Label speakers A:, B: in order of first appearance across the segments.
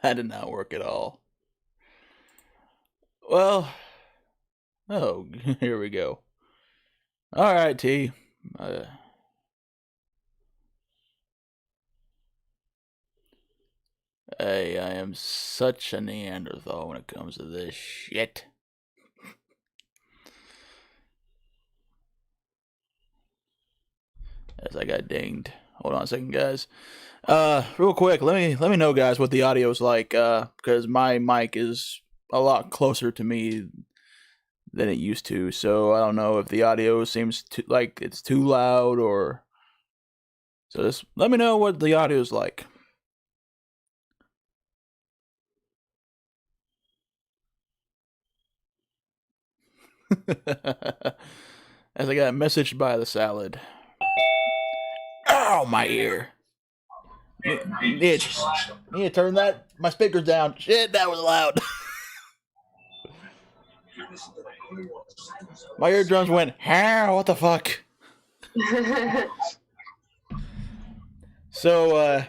A: That did not work at all. Well, oh, here we go. All right, T. Uh, hey, I am such a Neanderthal when it comes to this shit. As I got dinged. Hold on a second, guys. Real quick, let me know, guys, what the audio's like. Because my mic is a lot closer to me than it used to. So I don't know if the audio seems like it's too loud or. So just let me know what the audio's like. As I got messaged by the salad. Ow, my ear. Need to turn that my speakers down. Shit, that was loud. My eardrums went. How? What the fuck? So,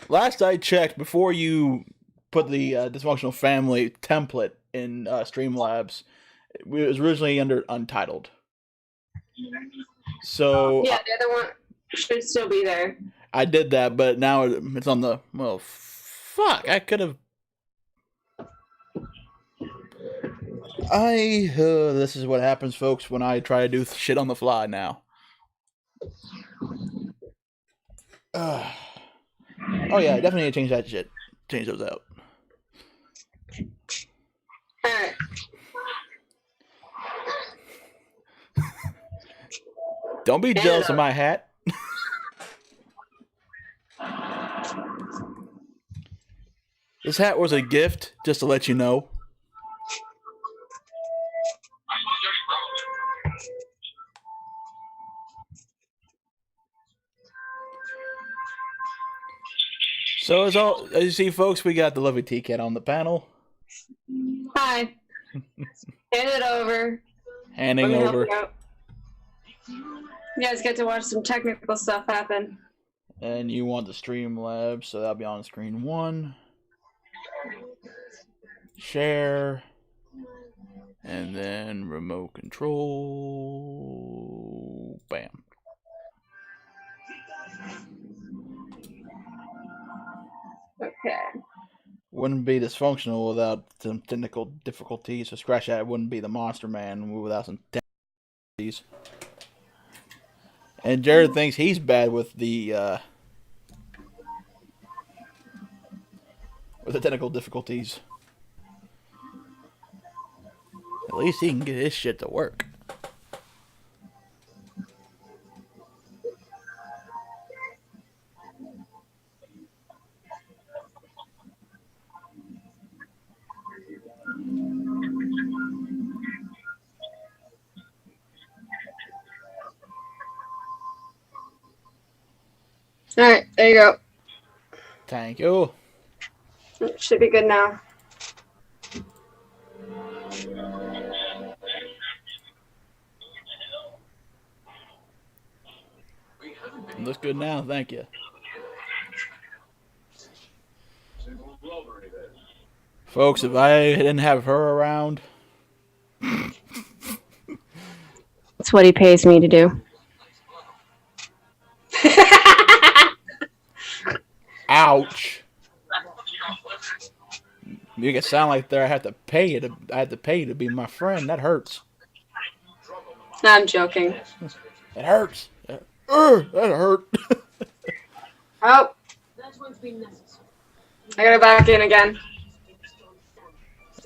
A: last I checked, before you put the dysfunctional family template in Streamlabs, it was originally under Untitled. So
B: yeah, the other one should still be there.
A: I did that, but now it's on the. Well, fuck! I could have. This is what happens, folks, when I try to do shit on the fly now. Oh yeah, I definitely need to change that shit. Change those out.
B: Alright.
A: Don't be jealous of my hat. This hat was a gift, just to let you know. So as you see, folks, we got the lovely T-Cat on the panel.
B: Hi. Hand it over.
A: Handing over.
B: You guys get to watch some technical stuff happen.
A: And you want the Streamlabs, so that'll be on screen 1. Share. And then remote control. Bam.
B: Okay.
A: Wouldn't be dysfunctional without some technical difficulties. So scratch that. It wouldn't be the Monster Man without some difficulties. And Jared thinks he's bad with the technical difficulties. At least he can get his shit to work.
B: Alright, there you go.
A: Thank you.
B: It should be good now.
A: Looks good now, thank you. Folks, if I didn't have her around...
B: That's what he pays me to do.
A: Ouch. You make it sound like I have to pay you to be my friend. That hurts.
B: I'm joking.
A: It hurts. That hurt.
B: Oh. I gotta back in again.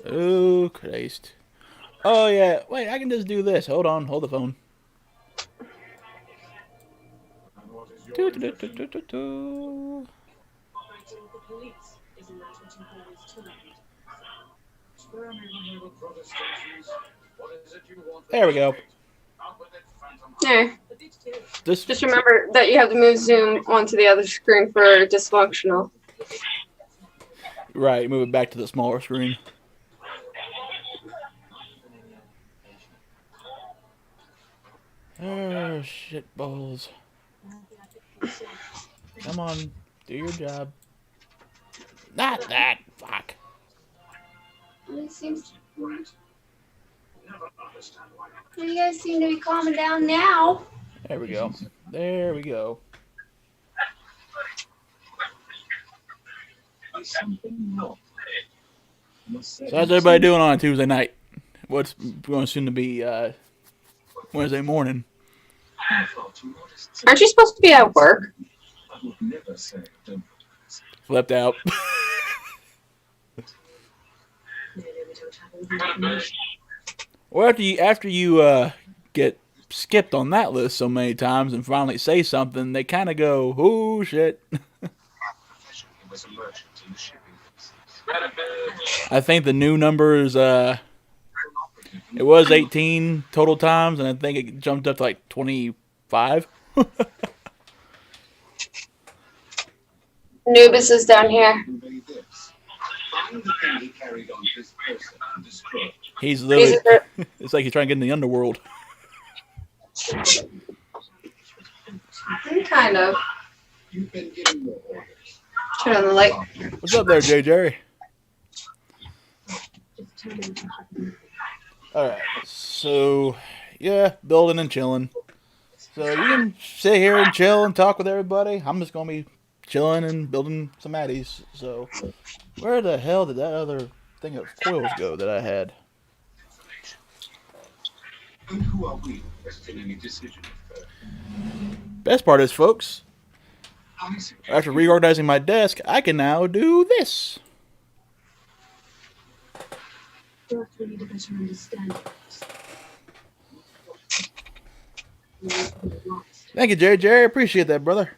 A: Oh, Christ. Oh, yeah. Wait, I can just do this. Hold on. Hold the phone. There we go.
B: There.
A: This
B: Just remember that you have to move Zoom onto the other screen for dysfunctional.
A: Right, move it back to the smaller screen. Oh, shit balls. Come on, do your job. Not that. Fuck.
B: It seems. You guys seem to be calming down now.
A: There we go. There we go. So how's everybody doing on a Tuesday night? What's going soon to be Wednesday morning?
B: Aren't you supposed to be at work?
A: Flipped out. Well, after you get skipped on that list so many times and finally say something, they kind of go, "Oh shit." I think the new number is it was 18 total times, and I think it jumped up to like 25.
B: Nubis is down here.
A: He's literally, it's like he's trying to get in the underworld.
B: Kind of. Turn on the light.
A: What's up there, J. Jerry? Alright, so, yeah, building and chilling. So you can sit here and chill and talk with everybody. I'm just going to be chilling and building some addies. So, where the hell did that other thing of coils go that I had?
C: And who are we in any decision?
A: Best part is, folks, after reorganizing my desk, I can now do this. Thank you, Jerry. Jerry, appreciate that, brother.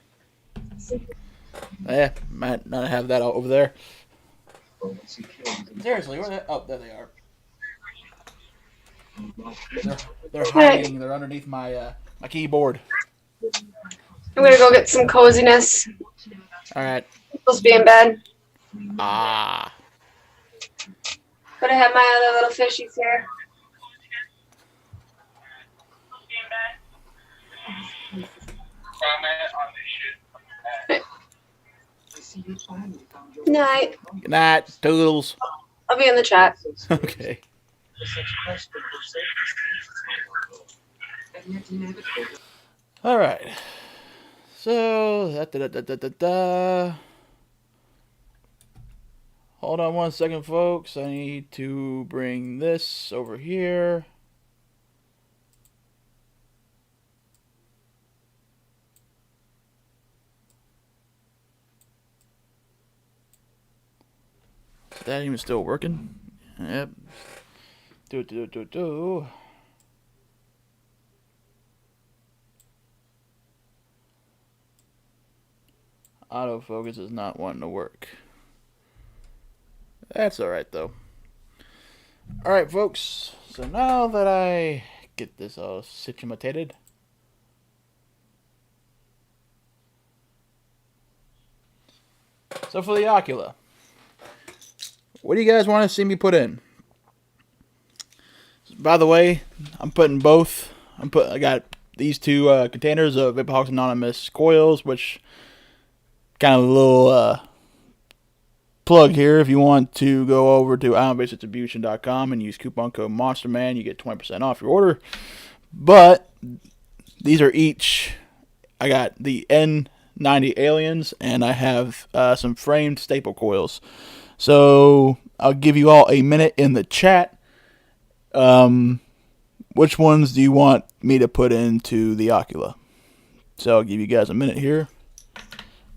A: Yeah, might not have that over there. Seriously, where the? Oh, there they are. They're hiding. They're underneath my my keyboard.
B: I'm gonna go get some coziness.
A: All right.
B: I'm supposed to be in bed.
A: Ah.
B: But I have my other little fishies here. Night.
A: Good night, Toodles.
B: I'll be in the chat.
A: Okay. All right. So hold on one second, folks. I need to bring this over here. Is that even still working? Yep. Do. Autofocus is not wanting to work. That's alright, though. Alright, folks. So now that I get this all situated, so for the Ocula, what do you guys want to see me put in? By the way, I'm putting both. I got these two containers of Vaporhawks Anonymous coils, which kind of a little plug here. If you want to go over to islandbasedistribution.com and use coupon code MonsterMan, you get 20% off your order. But these are each. I got the N90 Aliens, and I have some framed staple coils. So I'll give you all a minute in the chat. Which ones do you want me to put into the Ocula? So I'll give you guys a minute here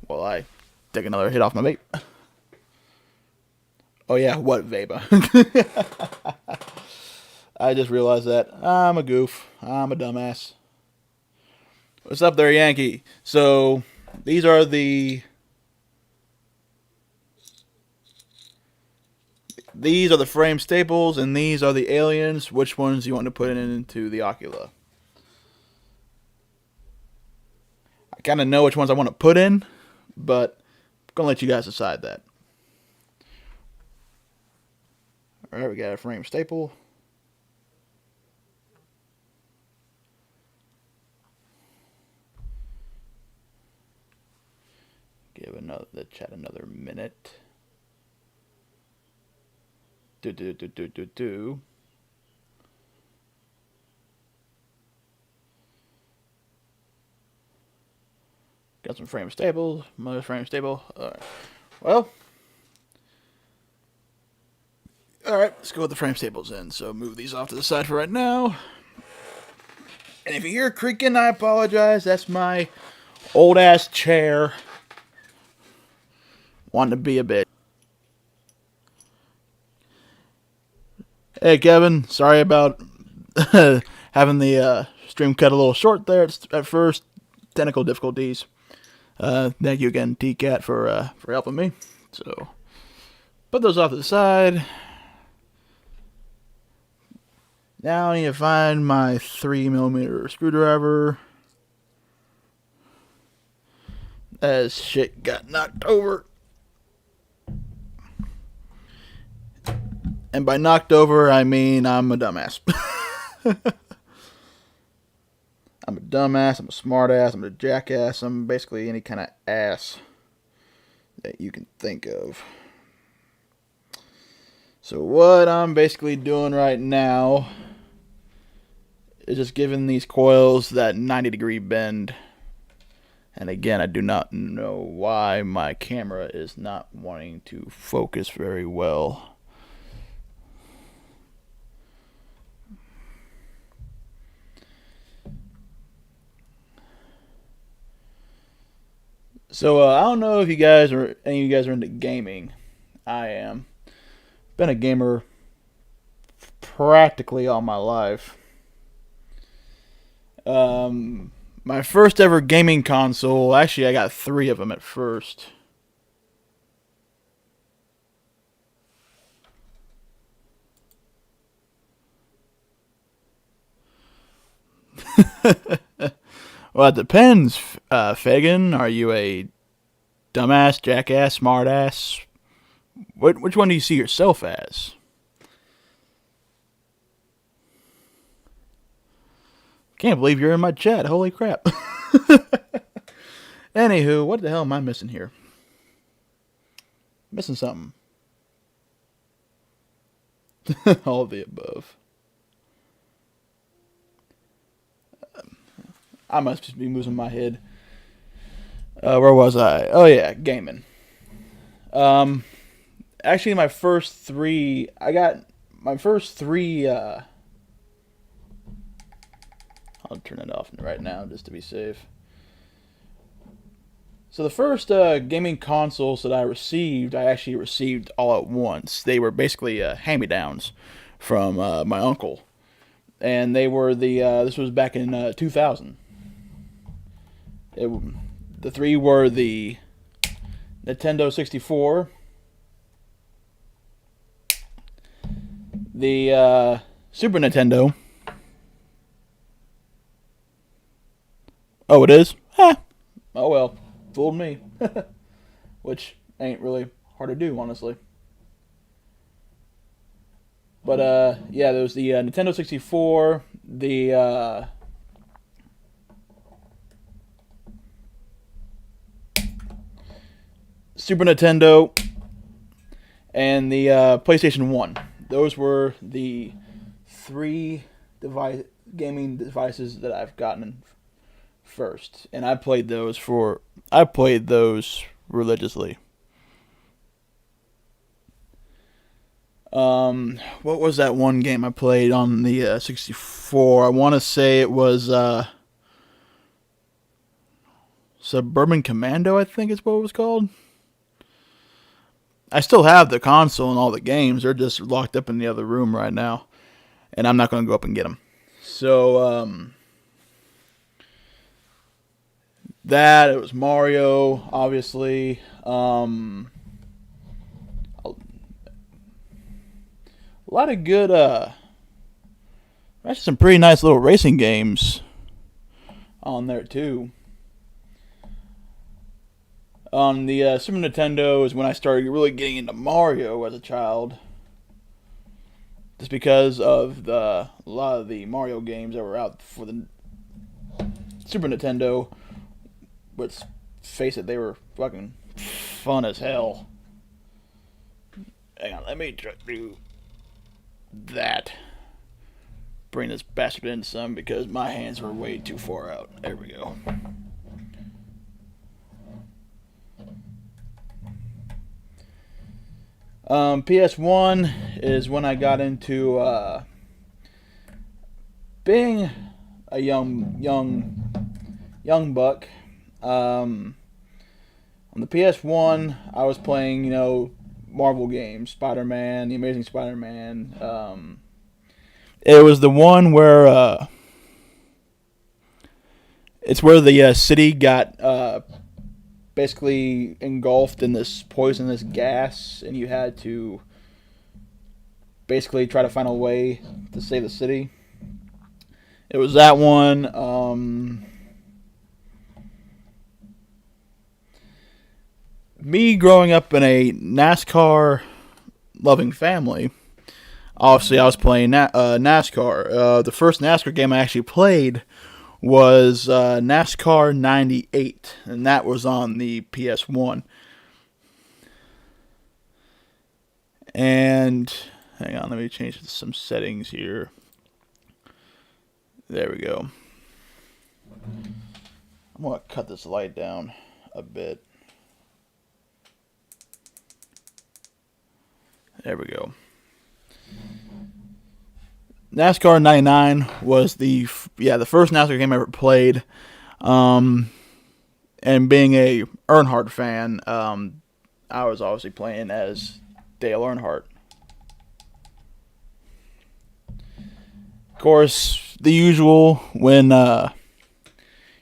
A: while I take another hit off my vape. Oh yeah, what vape? I just realized that. I'm a goof. I'm a dumbass. What's up there, Yankee? So these are the frame staples, and these are the aliens. Which ones do you want to put into the Ocula? I kind of know which ones I want to put in, but I'm going to let you guys decide that. Alright, we got a frame staple. Give the chat another minute. Do. Got some frame stable. Mother frame stable. Alright. Well. Alright, let's go with the frame stables in. So move these off to the side for right now. And if you hear creaking, I apologize. That's my old ass chair. Wanting to be a bit. Hey Kevin, sorry about having the stream cut a little short there at first. Technical difficulties. Thank you again, TCat, for helping me. So, put those off to the side. Now I need to find my 3mm screwdriver. As shit got knocked over. And by knocked over, I mean I'm a dumbass. I'm a dumbass, I'm a smartass, I'm a jackass, I'm basically any kind of ass that you can think of. So what I'm basically doing right now is just giving these coils that 90-degree bend. And again, I do not know why my camera is not wanting to focus very well. So I don't know if you guys or any of you guys are into gaming. I am. Been a gamer practically all my life. My first ever gaming console, actually I got 3 of them at first. Well, it depends, Fagin. Are you a dumbass, jackass, smartass? Which one do you see yourself as? Can't believe you're in my chat. Holy crap. Anywho, what the hell am I missing here? Missing something. All of the above. I must just be losing my head. Where was I? Oh yeah, gaming. Actually, my first 3. I got my first 3. I'll turn it off right now just to be safe. So the first gaming consoles that I actually received all at once. They were basically hand-me-downs from my uncle, and they were this was back in 2000. The 3 were the Nintendo 64, the Super Nintendo. Oh, it is? Oh well, fooled me. Which ain't really hard to do, honestly. But yeah, there was the Nintendo 64, the Super Nintendo, and the PlayStation 1. Those were the 3 gaming devices that I've gotten first, and I played those religiously. What was that one game I played on the 64? I want to say it was Suburban Commando, I think is what it was called. I still have the console and all the games. They're just locked up in the other room right now, and I'm not going to go up and get them. So, it was Mario, obviously. A lot of good, actually some pretty nice little racing games on there, too. On the Super Nintendo is when I started really getting into Mario as a child. Just because of a lot of the Mario games that were out for the Super Nintendo. Let's face it, they were fucking fun as hell. Hang on, let me try to that. Bring this bastard in some because my hands were way too far out. There we go. PS1 is when I got into being a young buck. On the PS1, I was playing, Marvel games, Spider-Man, The Amazing Spider-Man. It was the one where it's where the city got basically engulfed in this poisonous gas, and you had to basically try to find a way to save the city. It was that one. Me growing up in a NASCAR loving family, obviously I was playing NASCAR. The first NASCAR game I actually played was NASCAR 98, and that was on the PS1. And hang on, let me change some settings here. There we go. I'm going to cut this light down a bit. There we go. NASCAR 99 was the first NASCAR game I ever played. And being a Earnhardt fan, I was obviously playing as Dale Earnhardt. Of course, the usual, when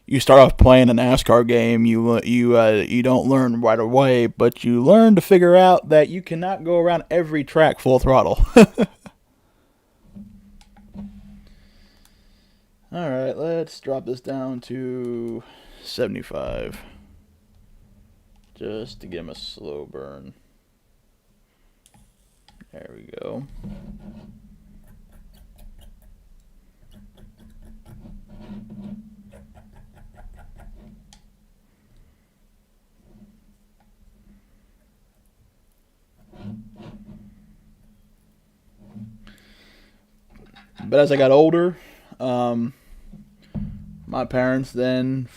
A: you start off playing a NASCAR game, you don't learn right away, but you learn to figure out that you cannot go around every track full throttle. Alright, let's drop this down to 75. Just to give him a slow burn. There we go. But as I got older, my parents then,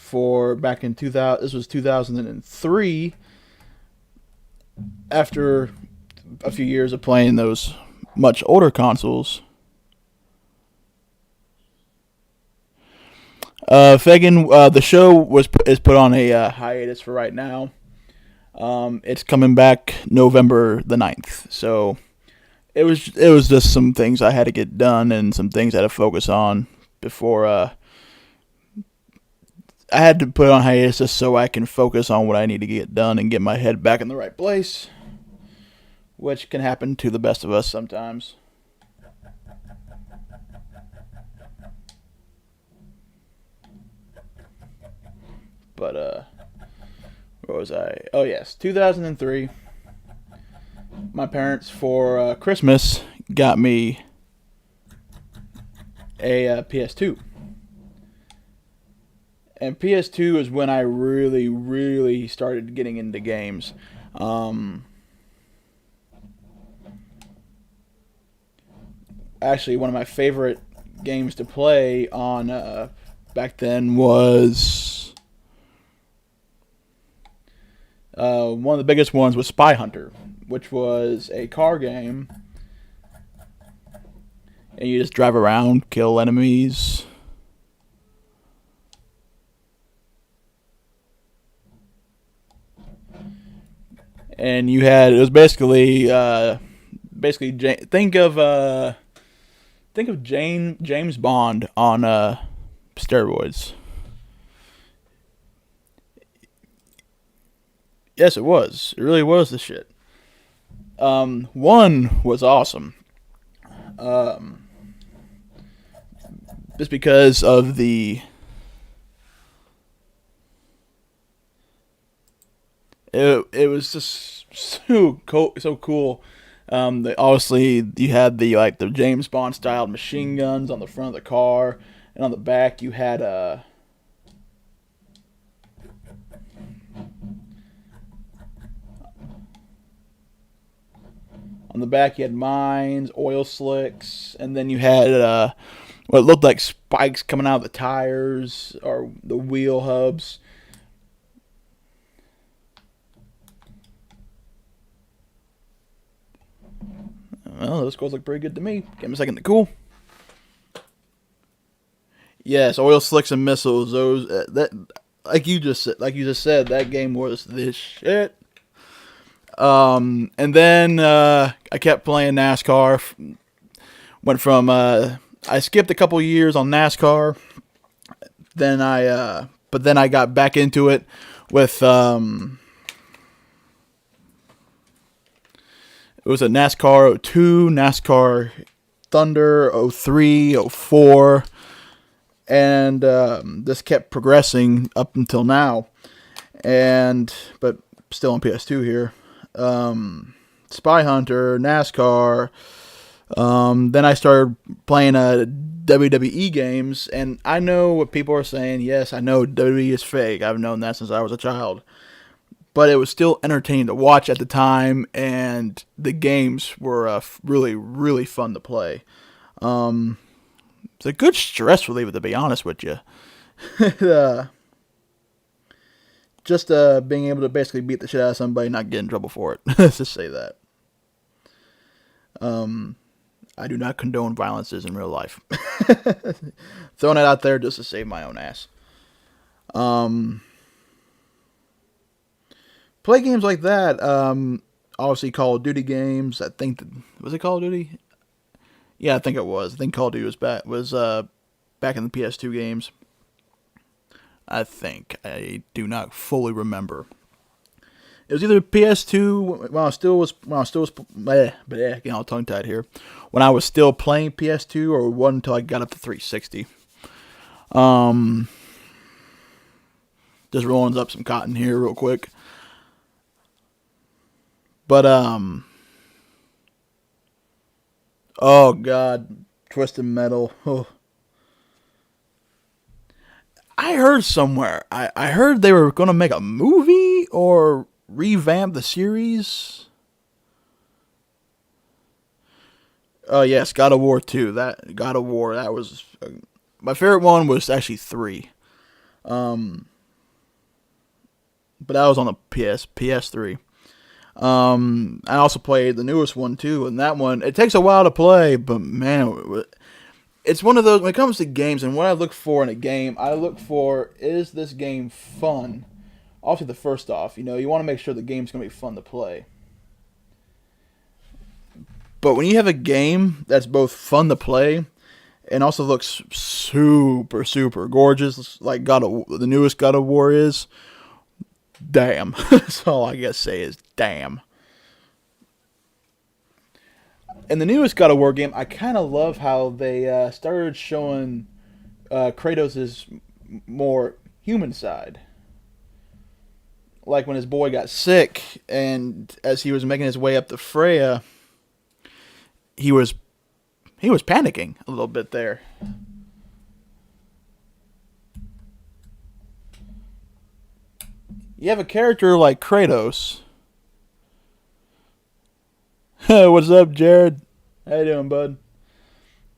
A: back in 2000, this was 2003, after a few years of playing those much older consoles, Fagan, the show is put on a hiatus for right now. It's coming back November the 9th, so it was just some things I had to get done and some things I had to focus on before I had to put it on hiatus just so I can focus on what I need to get done and get my head back in the right place, which can happen to the best of us sometimes. But where was I? Oh yes, 2003. My parents for Christmas got me a PS2. And PS2 is when I really, really started getting into games. Actually, one of my favorite games to play on back then was one of the biggest ones was Spy Hunter, which was a car game, and you just drive around, kill enemies. And it was basically think of James Bond on steroids. Yes, it was. It really was the shit. One was awesome. Just because of it was just so cool. Obviously you had the James Bond style machine guns on the front of the car, and on the back you had On the back, you had mines, oil slicks, and then you had what looked like spikes coming out of the tires or the wheel hubs. Well, those scores look pretty good to me. Give me a second to cool. Yes, oil slicks and missiles. Those that like you just said, that game was this shit. And then I kept playing NASCAR. Went from I skipped a couple years on NASCAR. But then I got back into it with it was a NASCAR 02, NASCAR Thunder 03, 04, and this kept progressing up until now. But still on PS2 here. Spy Hunter, NASCAR. Then I started playing WWE games, and I know what people are saying. Yes, I know WWE is fake. I've known that since I was a child. But it was still entertaining to watch at the time, and the games were really, really fun to play. It's a good stress reliever, to be honest with you. Just being able to basically beat the shit out of somebody and not get in trouble for it. Let's just say that. I do not condone violences in real life. Throwing it out there just to save my own ass. Play games like that. Obviously Call of Duty games. Was it Call of Duty? Yeah, I think it was. I think Call of Duty was back in the PS2 games. I think. I do not fully remember. It was either PS2 when I still was getting all tongue tied here. When I was still playing PS2, or one until I got up to 360. Just rolling up some cotton here real quick. But oh god, Twisted Metal. Oh. I heard somewhere. I heard they were going to make a movie or revamp the series. Oh yes, God of War 2. That God of War. That was my favorite one. Was actually 3. But that was on the PS3. I also played the newest one too, and that one it takes a while to play, but man, it's one of those when it comes to games. And what I look for in a game, I look for, is this game fun? Obviously, the first off, you want to make sure the game's gonna be fun to play. But when you have a game that's both fun to play and also looks super, super gorgeous, like the newest God of War is, damn. That's all I gotta say is damn. In the newest God of War game, I kind of love how they started showing Kratos' more human side. Like when his boy got sick, and as he was making his way up to Freya, he was panicking a little bit there. You have a character like Kratos. What's up, Jared? How you doing, bud?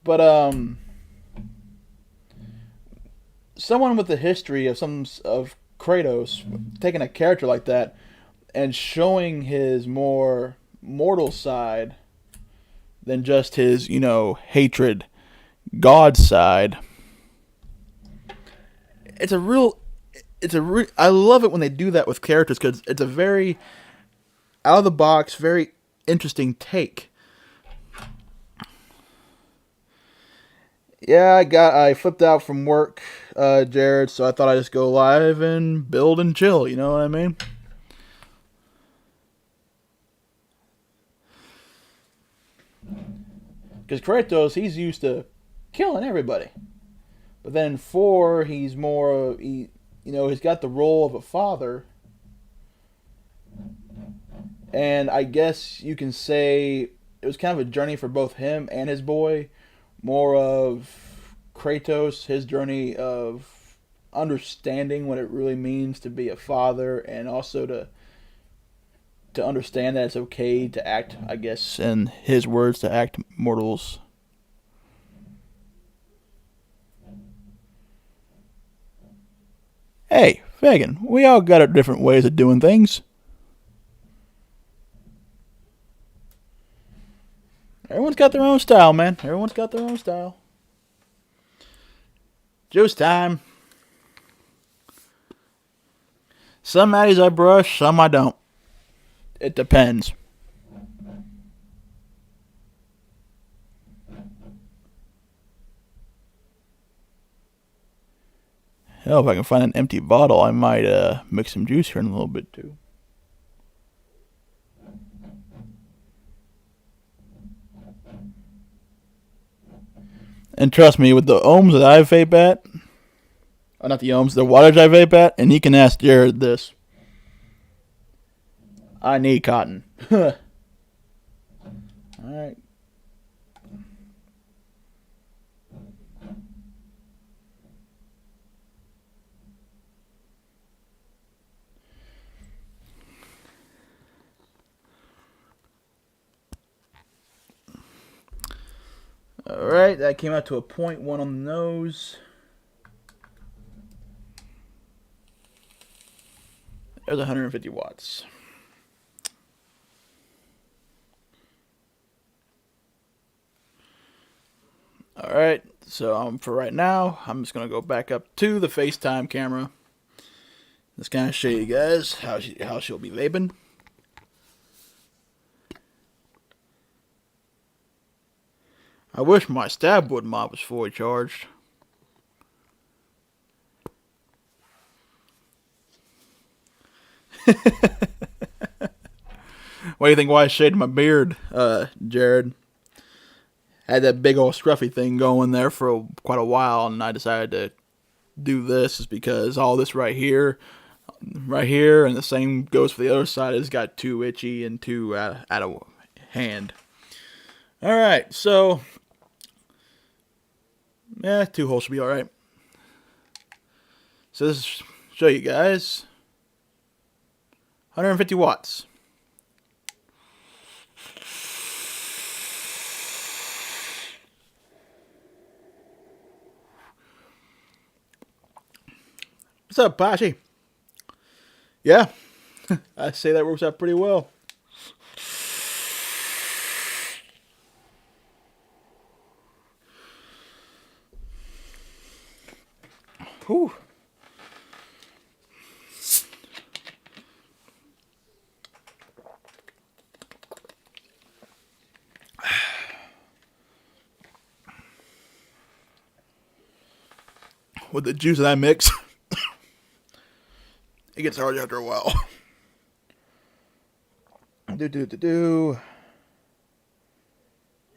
A: But someone with the history of Kratos taking a character like that and showing his more mortal side than just his, hatred God side. I love it when they do that with characters, because it's a very out of the box, very interesting take. Yeah, I flipped out from work, Jared, so I thought I'd just go live and build and chill, you know what I mean? Because Kratos, he's used to killing everybody. But then 4, he's more, he's got the role of a father. And I guess you can say it was kind of a journey for both him and his boy. More of Kratos, his journey of understanding what it really means to be a father, and also to to understand that it's okay to act, I guess, in his words, to act mortals. Hey, Fagin, we all got our different ways of doing things. Everyone's got their own style, man. Everyone's got their own style. Juice time. Some Matties I brush, some I don't. It depends. Hell, if I can find an empty bottle, I might mix some juice here in a little bit too. And trust me, with the ohms that I vape at, oh, not the ohms, the wattage I vape at, and you can ask Jared this. I need cotton. Alright. Alright, that came out to a 0.1 on the nose. There's 150 watts. Alright, so for right now, I'm just going to go back up to the FaceTime camera. Just kind of show you guys how she'll be vaping. I wish my stab wood mod was fully charged. What do you think why I shaved my beard, Jared? Had that big old scruffy thing going there for quite a while, and I decided to do this is because all this right here, and the same goes for the other side, has got too itchy and too out of hand. Alright, so yeah, 2 holes should be alright. So this is, show you guys, 150 watts. What's up, Pashi? Yeah, I say that works out pretty well. Whew. With the juice that I mix, it gets hard after a while.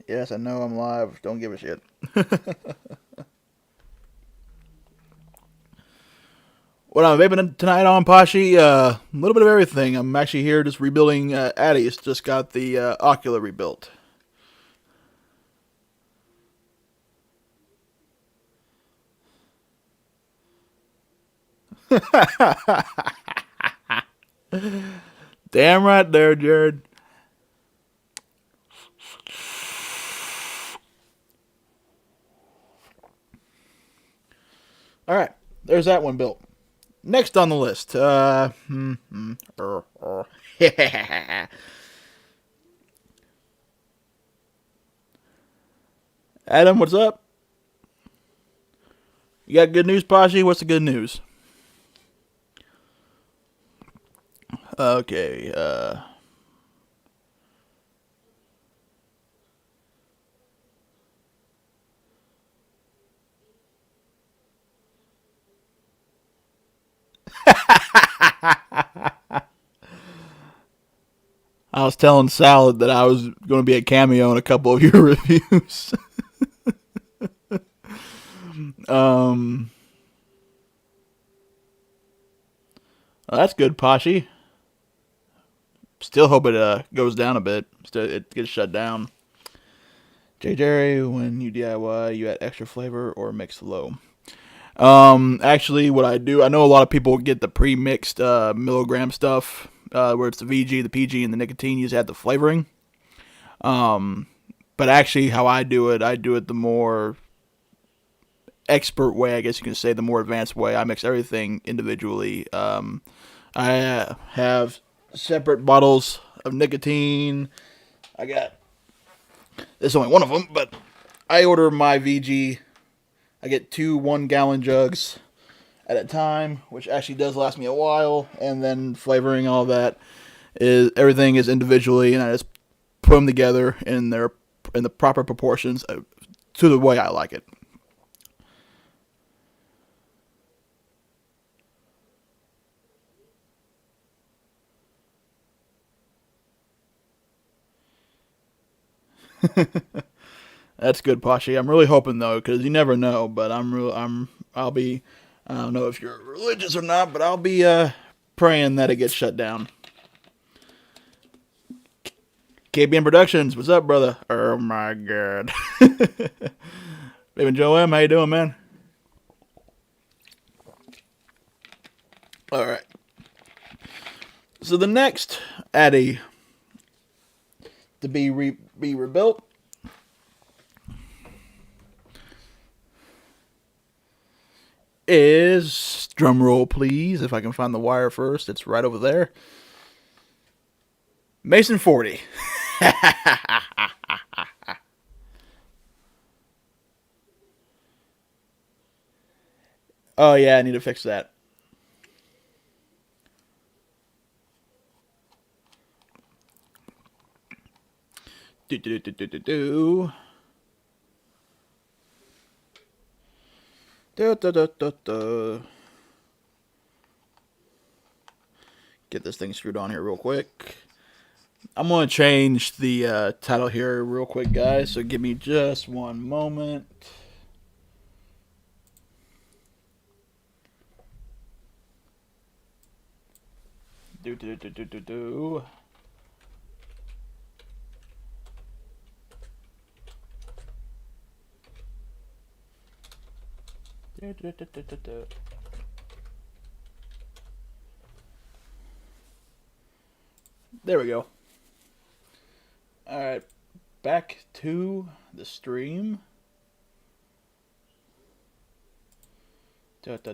A: Yes, I know I'm live. Don't give a shit. What I'm vaping tonight on Pashi, a little bit of everything. I'm actually here just rebuilding Addie's. Just got the Ocula rebuilt. Damn right there, Jared. Alright, there's that one built. Next on the list. Adam, what's up? You got good news, Pashi? What's the good news? Okay, I was telling Salad that I was going to be a cameo in a couple of your reviews. Well, that's good, Pashi. Still hope it goes down a bit. Still, it gets shut down. J. Jerry, when you DIY, you add extra flavor or mix low. Actually, what I do, I know a lot of people get the pre-mixed milligram stuff where it's the VG, the PG, and the nicotine. You just add the flavoring. But actually, how I do it the more expert way, I guess you can say, the more advanced way. I mix everything individually. I have separate bottles of nicotine. I got, there's only one of them, but I order my VG. I get 2 1-gallon jugs at a time, which actually does last me a while. And then flavoring, all that, is everything is individually, and I just put them together in the proper proportions to the way I like it. That's good, Pashi. I'm really hoping though, because you never know. But I'll be. I don't know if you're religious or not, but I'll be praying that it gets shut down. KBN Productions, what's up, brother? Oh my God. Baby Joe M, how you doing, man? All right. So the next Addy to be rebuilt is, drum roll please, if I can find the wire first. It's right over there. Mason 40. Oh yeah, I need to fix that. Do. Get this thing screwed on here real quick. I'm going to change the title here real quick, guys, so give me just one moment. Do. There we go. Alright, back to the stream. What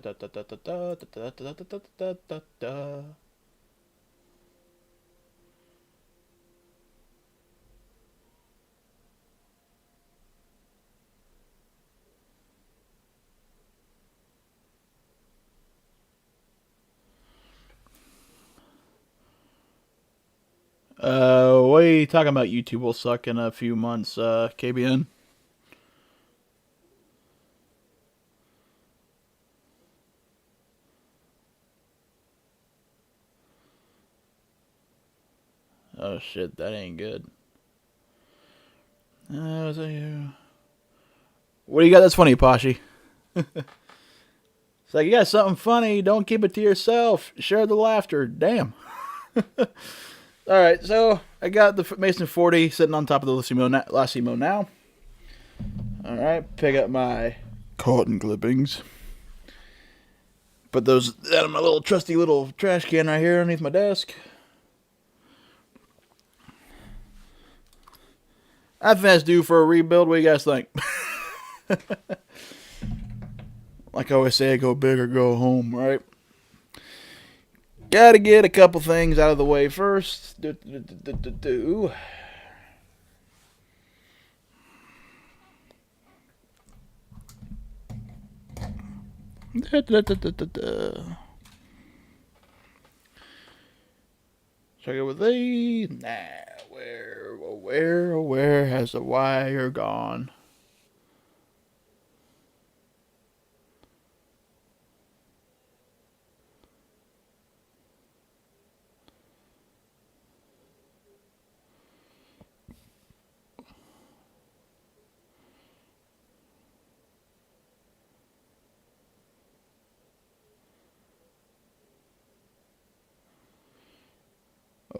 A: are you talking about? YouTube will suck in a few months, KBN. Oh shit, that ain't good. What do you got that's funny, Pashi? It's like, you got something funny, don't keep it to yourself. Share the laughter. Damn. Alright, so I got the Mason 40 sitting on top of the Lacimo now. Alright, pick up my cotton clippings. Put those out of my little trusty little trash can right here underneath my desk. I think that's due for a rebuild. What do you guys think? Like I always say, go big or go home, right? Gotta get a couple things out of the way first. Check it with these. Nah, where has the wire gone?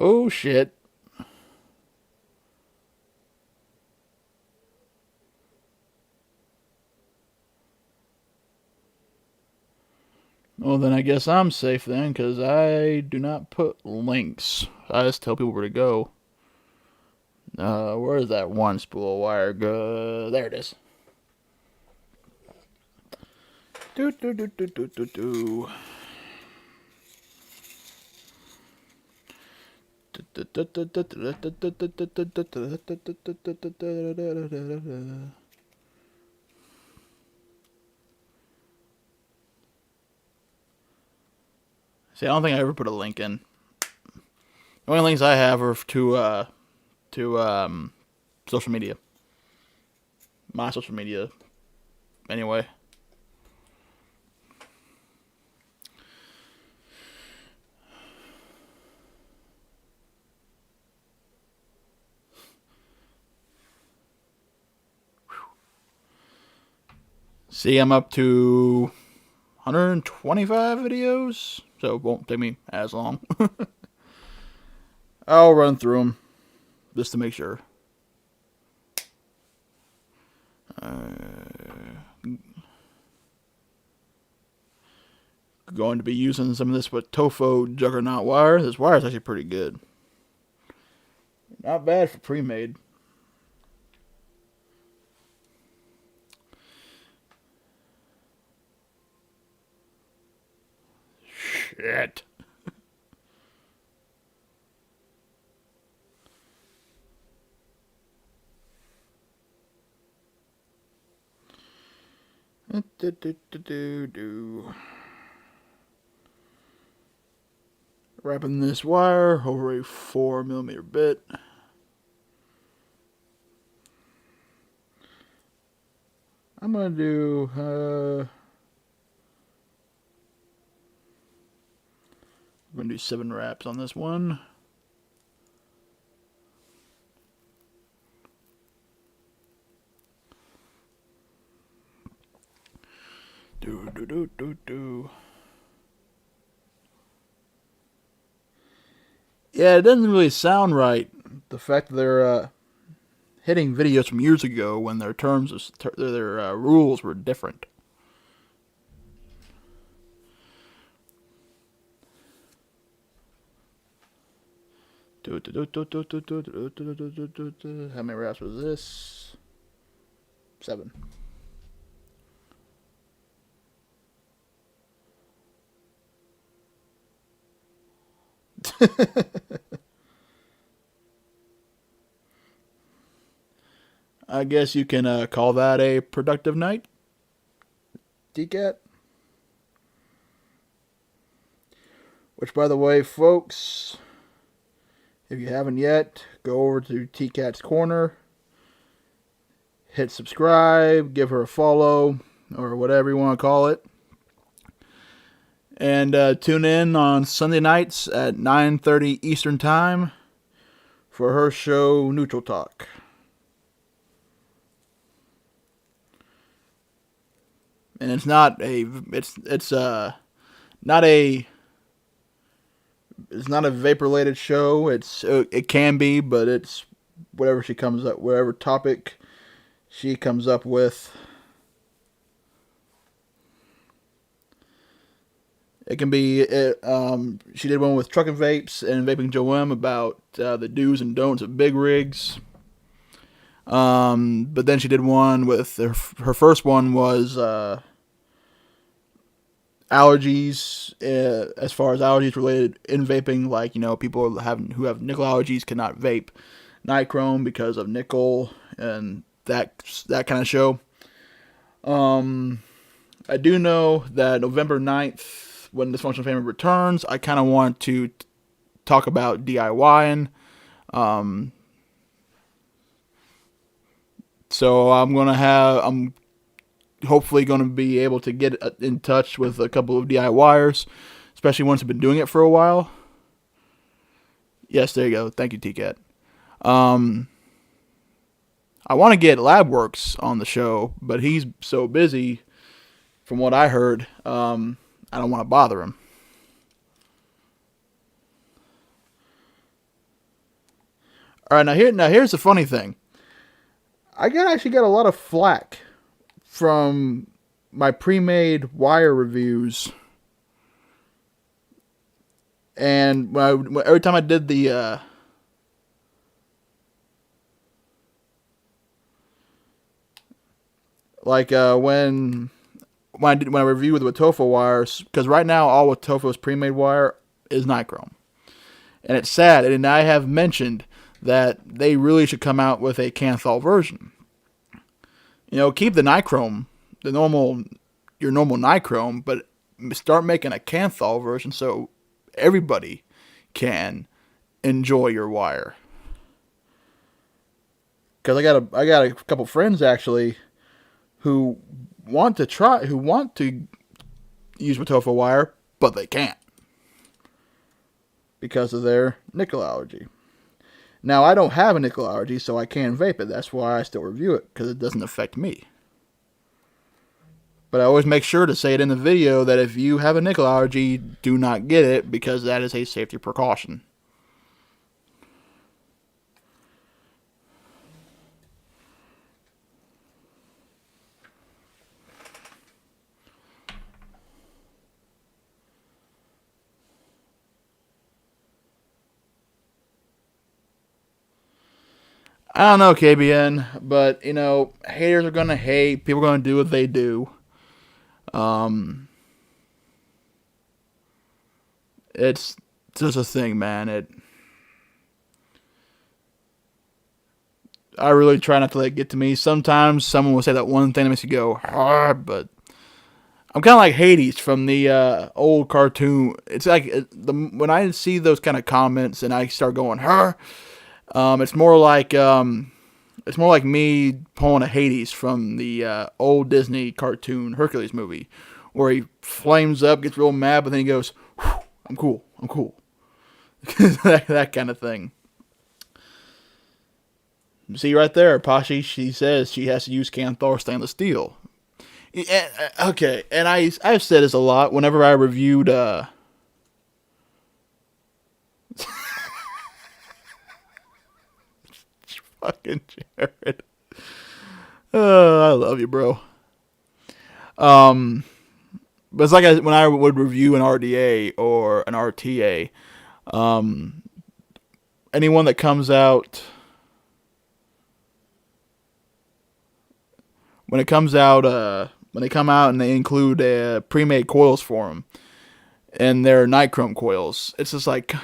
A: Oh shit. Well, then I guess I'm safe then, because I do not put links. I just tell people where to go. Where is that one spool of wire go? There it is. Do do do do do do do. See, I don't think I ever put a link in. The only links I have are to social media. My social media. Anyway. See, I'm up to 125 videos, so it won't take me as long. I'll run through them just to make sure. Going to be using some of this with Tofo Juggernaut wire. This wire is actually pretty good. Not bad for pre-made. Shit. Wrapping this wire over a 4mm bit. I'm gonna do I'm gonna do 7 wraps on this one. Yeah, it doesn't really sound right. The fact that they're hitting videos from years ago when their their rules were different. How many wraps was this? 7. I guess you can call that a productive night, DCAT. Which, by the way, folks, if you haven't yet, go over to TCAT's Corner, hit subscribe, give her a follow, or whatever you want to call it. And tune in on Sunday nights at 9:30 Eastern Time for her show, Neutral Talk. And it's not a vapor-related show. It can be, but it's whatever she comes up, whatever topic she comes up with. It can be. She did one with Truckin' Vapes and Vaping Joem about the do's and don'ts of big rigs. But then she did one with her first one was allergies, as far as allergies related in vaping, like, people who have nickel allergies cannot vape nichrome because of nickel and that kind of show. I do know that November 9th, when Dysfunctional Family returns, I kind of want to talk about DIYing. So I'm hopefully going to be able to get in touch with a couple of DIYers, especially ones who've been doing it for a while. Yes, there you go. Thank you, TCAT. I want to get Labworks on the show, but he's so busy, from what I heard, I don't want to bother him. All right, now here's the funny thing. I actually got a lot of flack from my pre-made wire reviews And every time I did the when I reviewed the Watofa wires, because right now all Watofa's pre-made wire is nichrome, and it's sad. And I have mentioned that they really should come out with a Kanthal version. Keep the nichrome, your normal nichrome, but start making a Kanthal version so everybody can enjoy your wire. Because I got a couple friends actually who want to use Watofa wire, but they can't because of their nickel allergy. Now, I don't have a nickel allergy, so I can vape it. That's why I still review it, because it doesn't affect me. But I always make sure to say it in the video that if you have a nickel allergy, do not get it, because that is a safety precaution. I don't know, KBN, but, haters are going to hate. People are going to do what they do. It's just a thing, man. I really try not to let it get to me. Sometimes someone will say that one thing that makes you go, but I'm kind of like Hades from the old cartoon. It's like when I see those kind of comments and I start going, it's more like me pulling a Hades from the old Disney cartoon Hercules movie, where he flames up, gets real mad, but then he goes, I'm cool. that kind of thing. See right there, Pashi, she says she has to use Kanthal stainless steel. Okay, and I've said this a lot whenever I reviewed fucking Jared. I love you, bro. But it's like when I would review an RDA or an RTA, anyone that comes out, when they come out and they include pre-made coils for them, and they're nichrome coils, it's like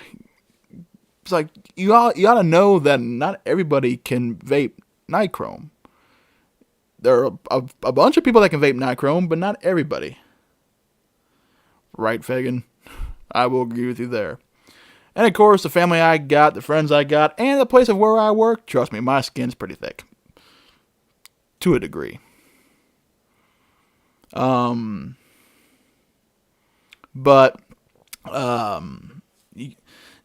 A: you ought to know that not everybody can vape nichrome. There are a bunch of people that can vape nichrome, but not everybody. Right, Fagan? I will agree with you there. And of course, the family I got, the friends I got, and the place of where I work, trust me, my skin's pretty thick. To a degree. But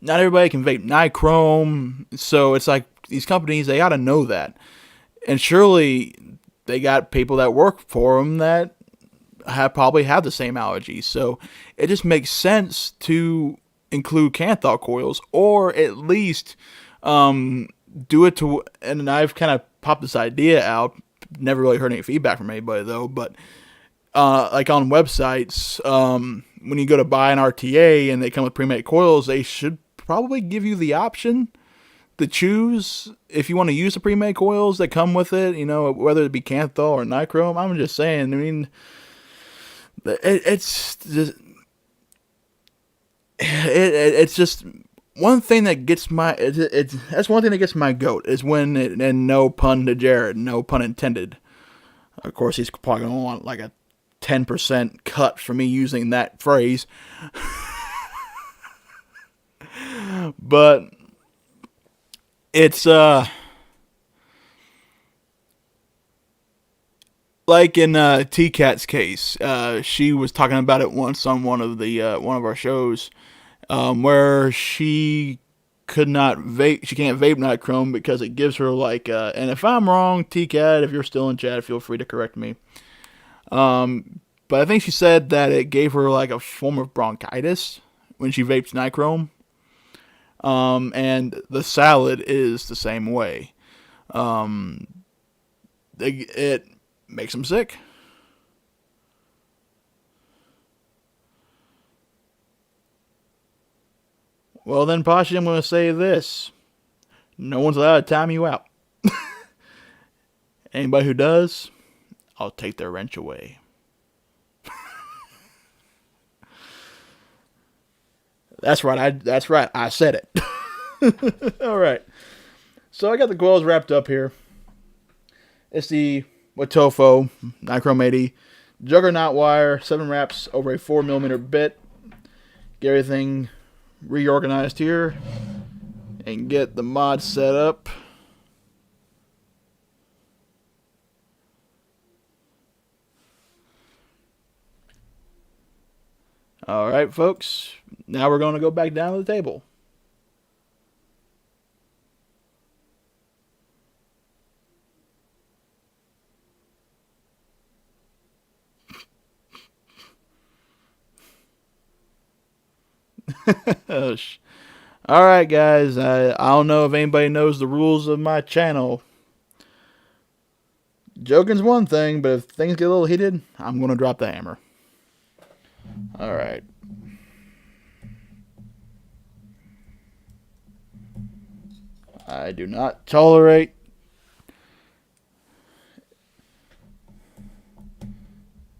A: not everybody can vape nichrome, so it's like these companies, they gotta know that. And surely they got people that work for them that probably have the same allergies. So it just makes sense to include Kanthal coils, or at least do it to. And I've kind of popped this idea out. Never really heard any feedback from anybody though. But like on websites, when you go to buy an RTA and they come with pre-made coils, they should probably give you the option to choose if you want to use the pre-made coils that come with it. Whether it be Kanthal or nichrome. I'm just saying. I mean. It's just one thing that gets that's one thing that gets my goat is when and no pun to Jared, no pun intended. Of course, he's probably gonna want like a 10% cut for me using that phrase, but it's like in T-Cat's case, she was talking about it once on one of our shows, where she could not vape. She can't vape nichrome because it gives her like. And if I'm wrong, T-Cat, if you're still in chat, feel free to correct me. But I think she said that it gave her like a form of bronchitis when she vapes nichrome. And the salad is the same way. It makes them sick. Well then, Pasha, I'm going to say this. No one's allowed to time you out. Anybody who does, I'll take their wrench away. That's right. I said it. All right. So I got the coils wrapped up here. It's the Watofo Nichrome 80 Juggernaut wire, 7 wraps over a 4mm bit. Get everything reorganized here and get the mod set up. Alright, folks. Now we're going to go back down to the table. Alright, guys. I don't know if anybody knows the rules of my channel. Joking's one thing, but if things get a little heated, I'm going to drop the hammer. Alright. I do not tolerate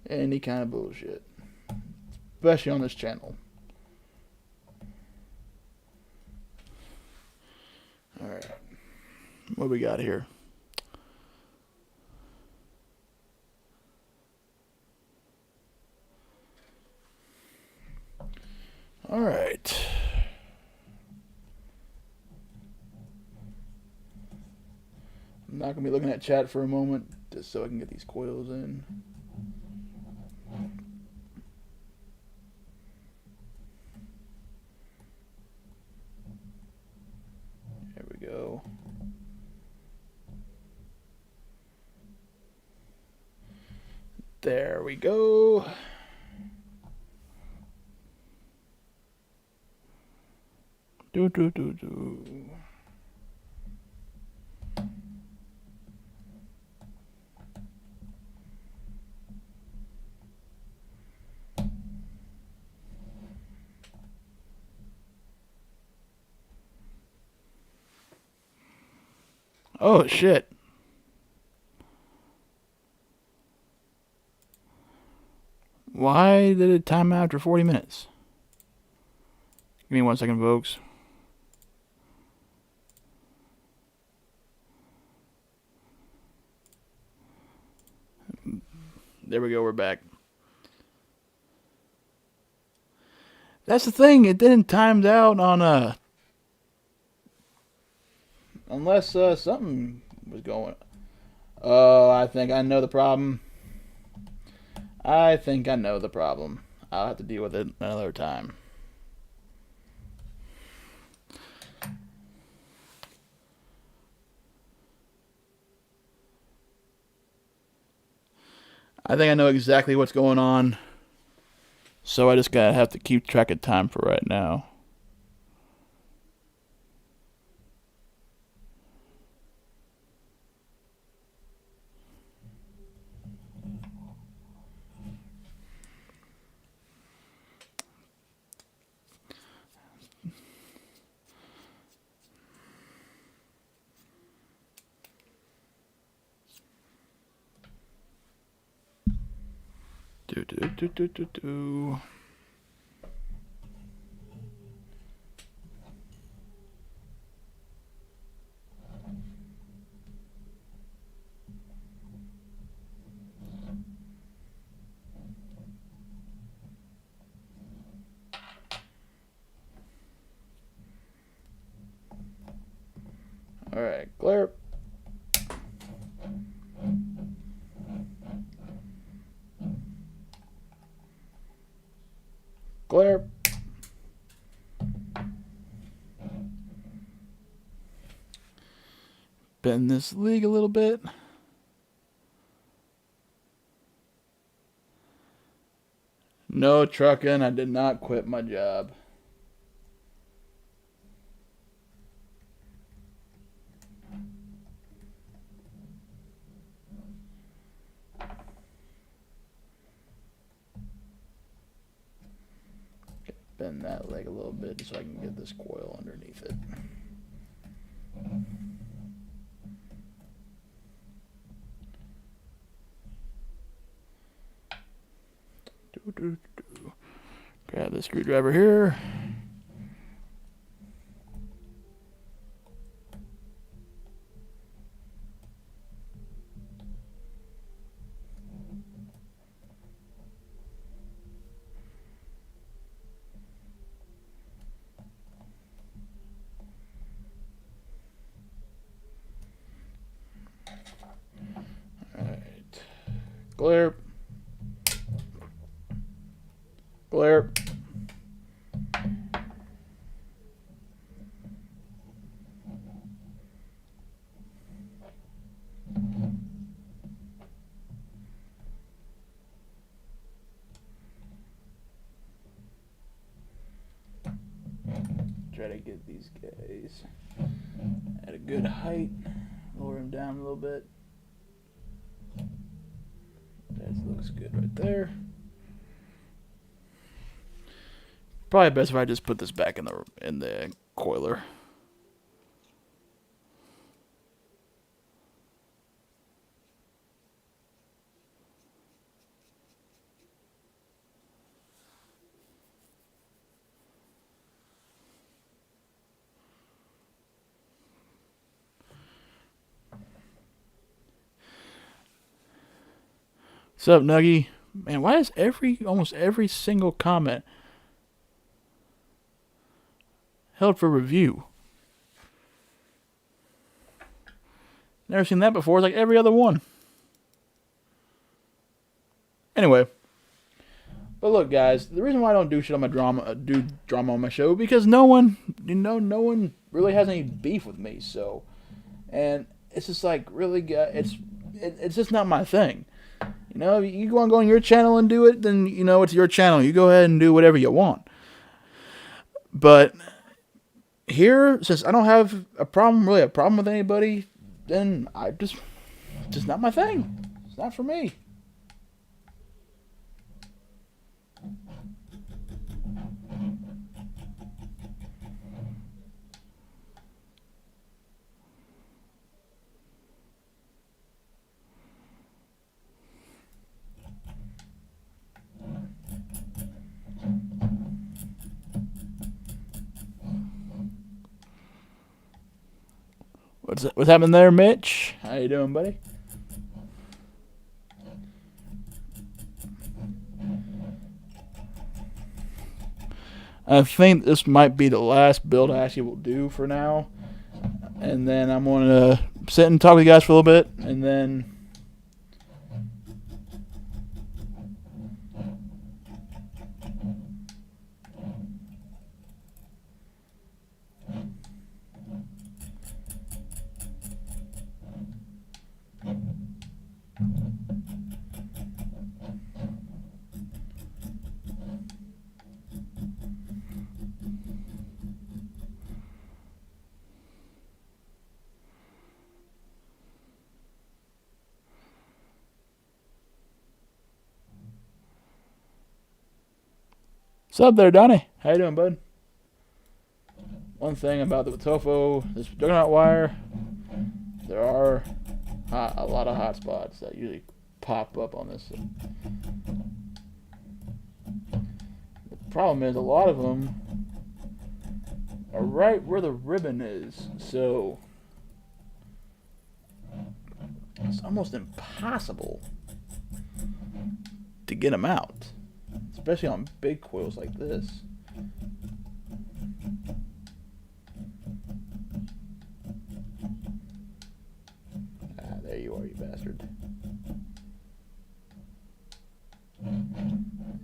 A: any kind of bullshit, especially on this channel. Alright. What we got here? Alright. I'm not going to be looking at chat for a moment, just so I can get these coils in. There we go. There we go. Do. Oh shit. Why did it time out after 40 minutes? Give me 1 second, folks. There we go, we're back. That's the thing, it didn't timed out on unless something was going. Oh, I think I know the problem. I'll have to deal with it another time. I think I know exactly what's going on, so I just gotta have to keep track of time for right now. Do. All right, glare. Glare. Bend this league a little bit. No trucking. I did not quit my job. bend that leg a little bit so I can get this coil underneath it. Grab the screwdriver here. Alright. Glare. Glare. Try to get these guys at a good height. Lower them down a little bit. That looks good right there. Probably best if I just put this back in the coiler. What's up, Nuggy? Man, why is almost every single comment held for review? Never seen that before. It's like every other one. Anyway, but look, guys, the reason why I don't do shit on my drama on my show because no one really has any beef with me. So, and it's just like really, it's just not my thing. You know, if you want to go on your channel and do it, then you know it's your channel. You go ahead and do whatever you want. But here, since I don't have a problem with anybody, then it's just not my thing. It's not for me. What's happening there, Mitch? How you doing, buddy? I think this might be the last build I actually will do for now. And then I'm going to sit and talk with you guys for a little bit. And then what's up there, Donnie? How you doing, bud? One thing about the tofu, this juggernaut wire, there are a lot of hot spots that usually pop up on this. The problem is a lot of them are right where the ribbon is, so it's almost impossible to get them out. Especially on big coils like this. Ah, there you are, you bastard.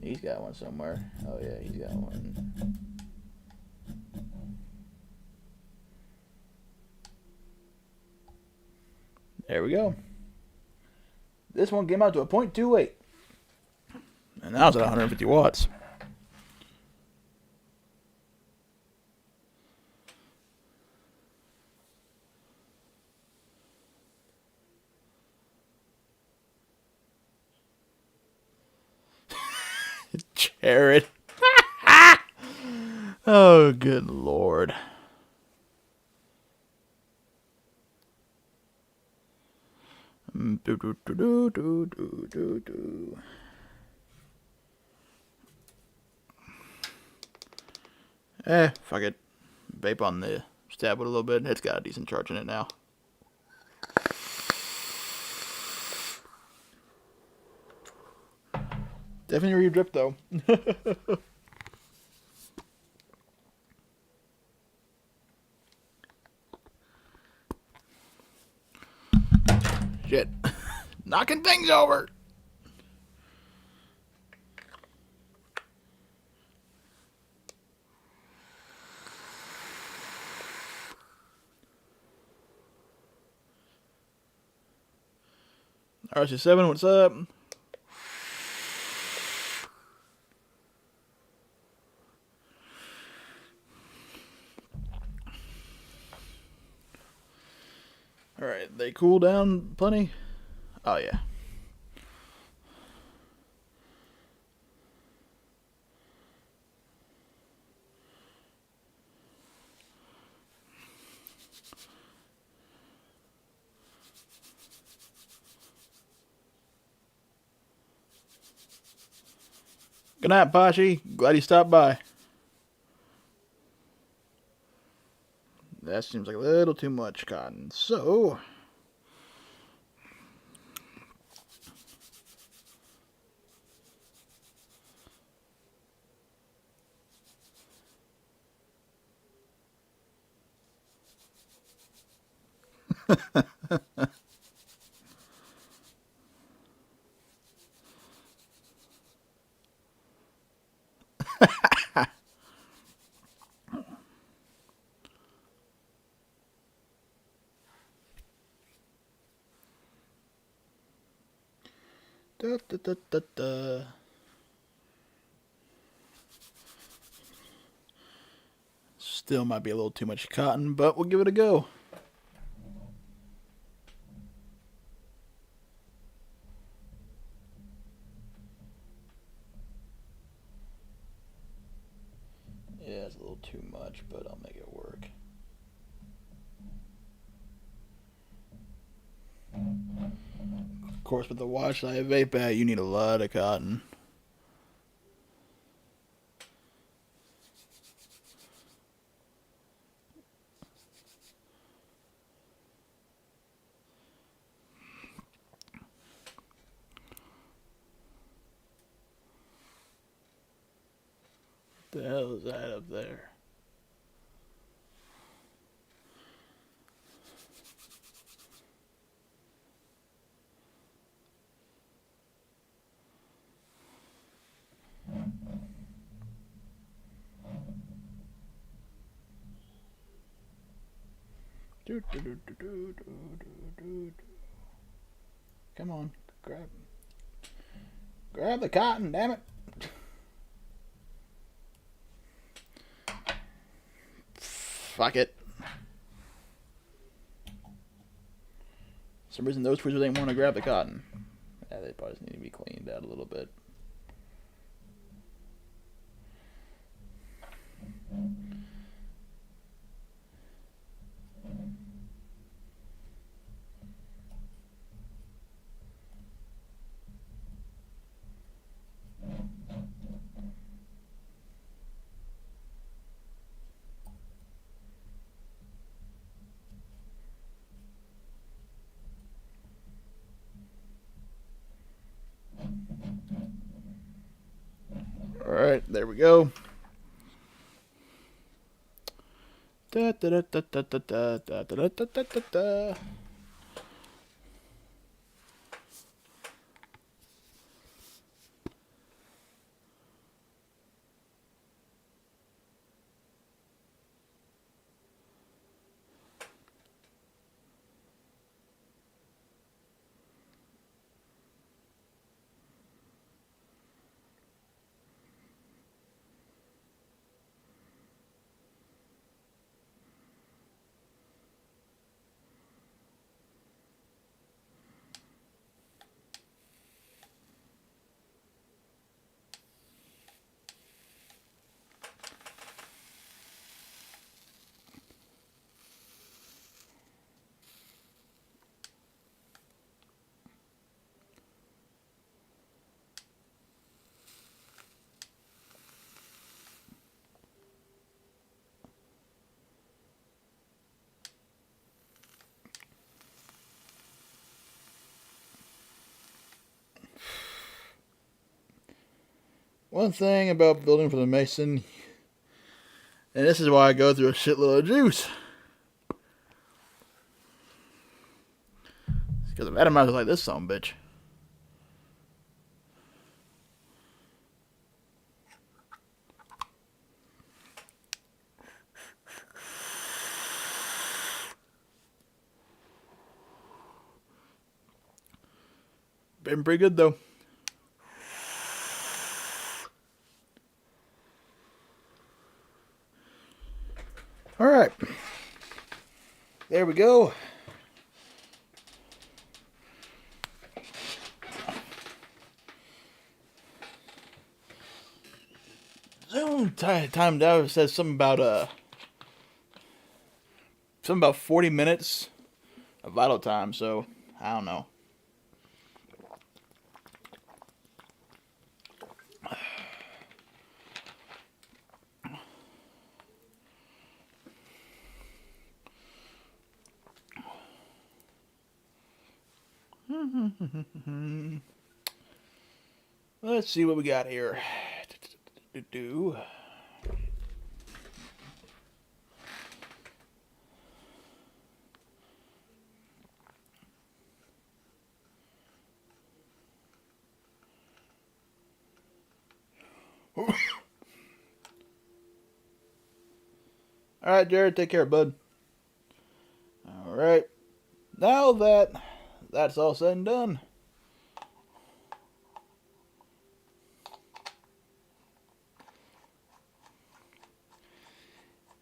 A: He's got one somewhere. Oh yeah, he's got one. There we go. This one came out to a 0.28. And now it's at 150 watts. Jared. Oh, good lord. Fuck it. Vape on the stab with a little bit. It's got a decent charge in it now. Definitely re-drip though. Shit. Knocking things over. RC7, what's up? Alright, they cool down plenty? Oh, yeah. Good night, Pashi. Glad you stopped by. That seems like a little too much cotton. So... Da, da, da, da, da. Still might be a little too much cotton, but we'll give it a go. Yeah, it's a little too much, but I'll make it work. Of course, with the watch I vape at, you need a lot of cotton. What the hell is that up there? Come on, grab the cotton, damn it. Fuck it. For some reason those tweezers didn't want to grab the cotton. Yeah, they probably just need to be cleaned out a little bit. Alright, there we go. Da, da, da, da, da, da, da, da, da, da, da, da. One thing about building for the Mason, and this is why I go through a shitload of juice. Because if Adam was like this son of a bitch. Been pretty good though. All right. There we go. Zoom timed out. It says something about 40 minutes of vital time, so I don't know. Let's see what we got here. Alright, Jared, take care, bud. Alright. Now that that's all said and done.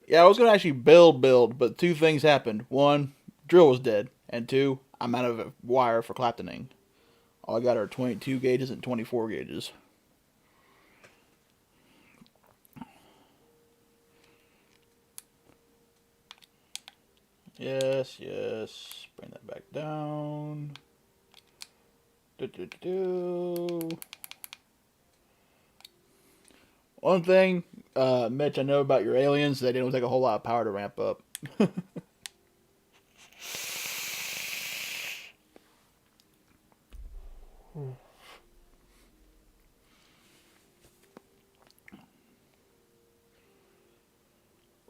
A: Yeah, I was going to actually build, but two things happened. One, drill was dead. And two, I'm out of wire for Claptoning. All I got are 22 gauges and 24 gauges. Yes. Bring that back down. One thing, Mitch, I know about your aliens, they didn't take a whole lot of power to ramp up.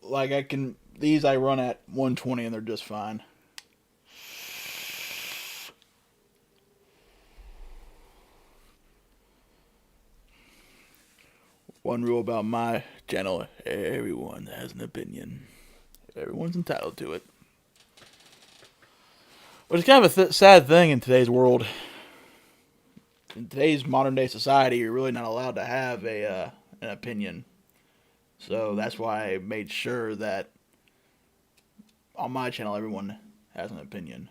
A: Like these I run at 120 and they're just fine. One rule about my channel, everyone has an opinion. Everyone's entitled to it. But it's kind of a sad thing in today's world. In today's modern day society, you're really not allowed to have an opinion. So that's why I made sure that on my channel, everyone has an opinion.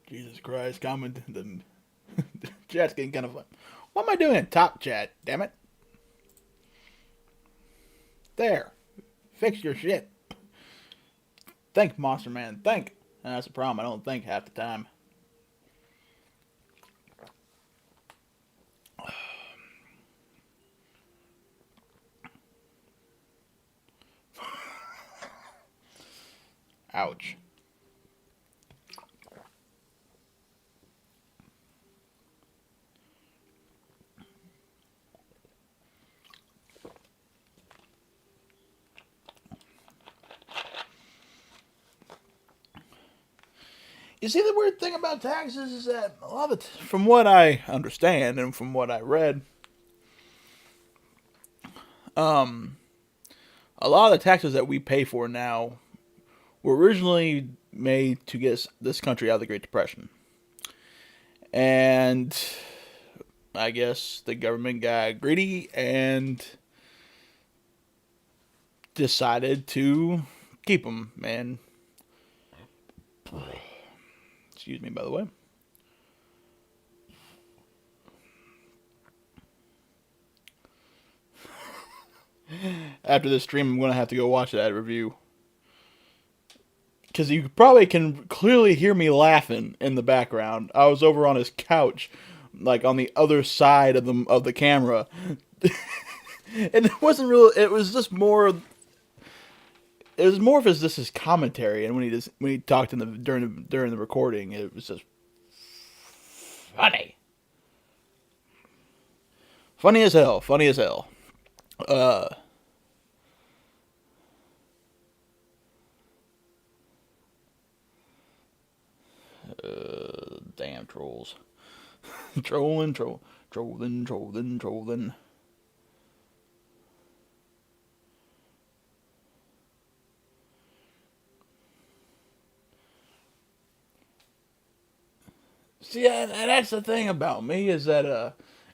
A: Jesus Christ, comment the chat's getting kind of fun. What am I doing in top chat, damn it? There. Fix your shit. Think, Monster Man, think. And that's the problem, I don't think half the time. Ouch. You see, the weird thing about taxes is that a lot of from what I understand and from what I read, a lot of the taxes that we pay for now were originally made to get this country out of the Great Depression. And I guess the government got greedy and decided to keep them, man. Excuse me, by the way. After this stream, I'm going to have to go watch that review. Because you probably can clearly hear me laughing in the background. I was over on his couch, like on the other side of the camera. And it wasn't real. It was just more. It was more of his commentary, and when he talked in the during the recording, it was just funny, funny as hell, funny as hell. Uh, Damn trolls, trolling. See, that's the thing about me is that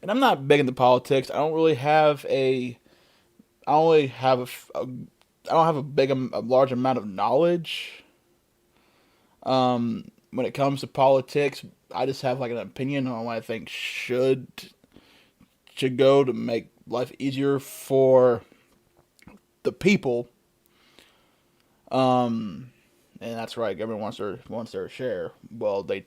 A: and I'm not big into politics. I don't really have a, I only have I don't have a large amount of knowledge. When it comes to politics, I just have like an opinion on what I think should go to make life easier for the people. And that's right. Everyone wants their share. Well, they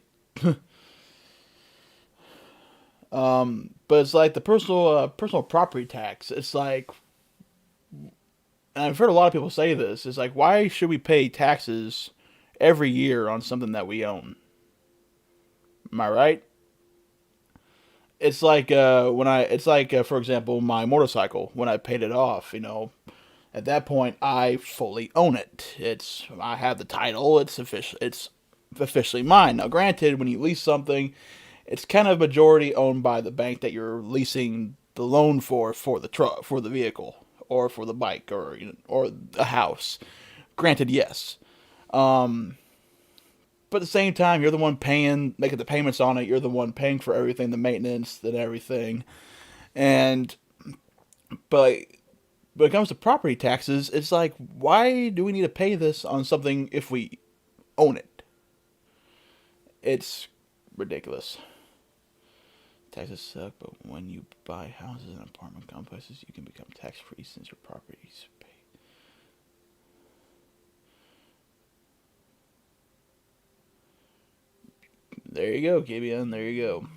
A: but it's like the personal property tax. It's like, and I've heard a lot of people say this. It's like, why should we pay taxes every year on something that we own? Am I right? It's like for example, my motorcycle when I paid it off. At that point, I fully own it. I have the title. It's officially mine. Now, granted, when you lease something, it's kind of majority owned by the bank that you're leasing the loan for the truck, for the vehicle, or for the bike, or a house. Granted, yes. But at the same time, you're the one making the payments on it. You're the one paying for everything, the maintenance, and everything. And but when it comes to property taxes, it's like, why do we need to pay this on something if we own it? It's ridiculous. Taxes suck, but when you buy houses and apartment complexes, you can become tax-free since your properties pay. There you go, Gibeon. There you go.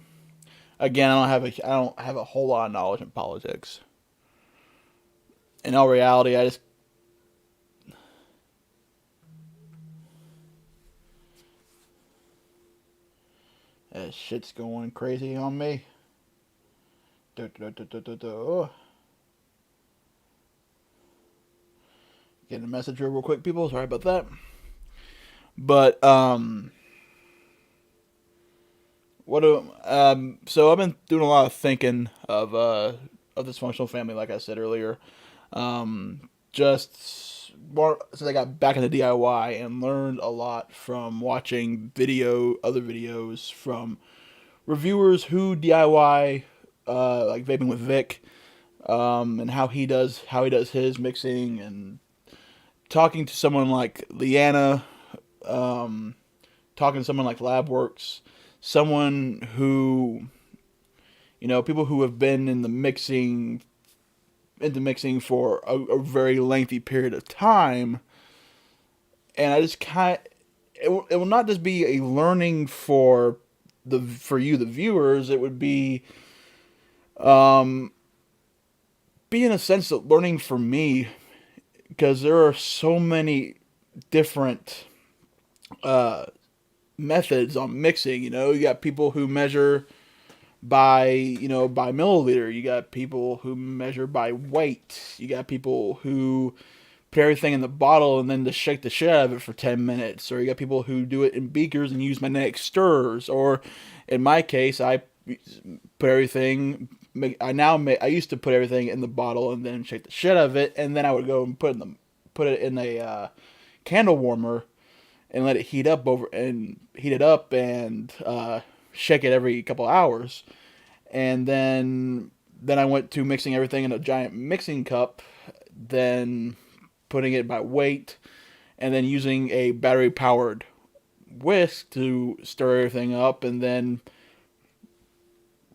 A: Again, I don't have a whole lot of knowledge in politics. In all reality, I just that shit's going crazy on me. Getting a message here real quick, people. Sorry about that. But so I've been doing a lot of thinking of dysfunctional family, like I said earlier. Just more since I got back into DIY and learned a lot from watching other videos from reviewers who DIY, like vaping with Vic, and how he does his mixing, and talking to someone like Leanna, talking to someone like Labworks, someone who, people who have been in the mixing for a very lengthy period of time, and I just it will not just be a learning for you, the viewers. It would be in a sense of learning for me, because there are so many different methods on mixing. You got people who measure by milliliter. You got people who measure by weight. You got people who put everything in the bottle and then just shake the shit out of it for 10 minutes. Or you got people who do it in beakers and use magnetic stirrers. Or in my case, I put everything. I used to put everything in the bottle and then shake the shit out of it, and then I would go and put it in a candle warmer and let it heat it up and shake it every couple hours. And then I went to mixing everything in a giant mixing cup, then putting it by weight, and then using a battery powered whisk to stir everything up, and then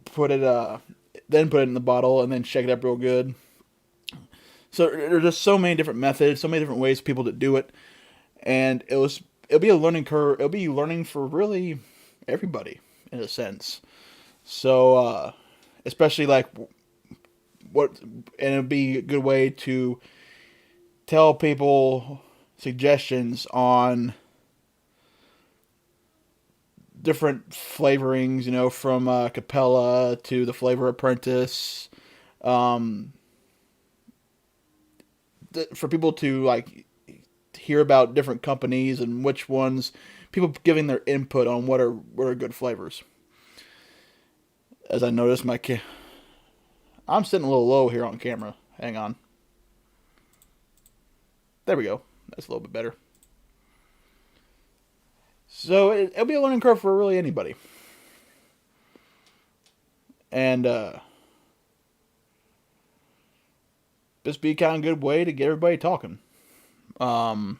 A: put it in the bottle and then shake it up real good. So there's just so many different methods, so many different ways for people to do it, and it'll be a learning curve. It'll be learning for really everybody in a sense. So especially like it'd be a good way to tell people suggestions on different flavorings, from Capella to the Flavor Apprentice, for people to like hear about different companies and which ones, people giving their input on what are good flavors. As I noticed, I'm sitting a little low here on camera. Hang on. There we go. That's a little bit better. So it'll be a learning curve for really anybody. And just be kind of a good way to get everybody talking. Got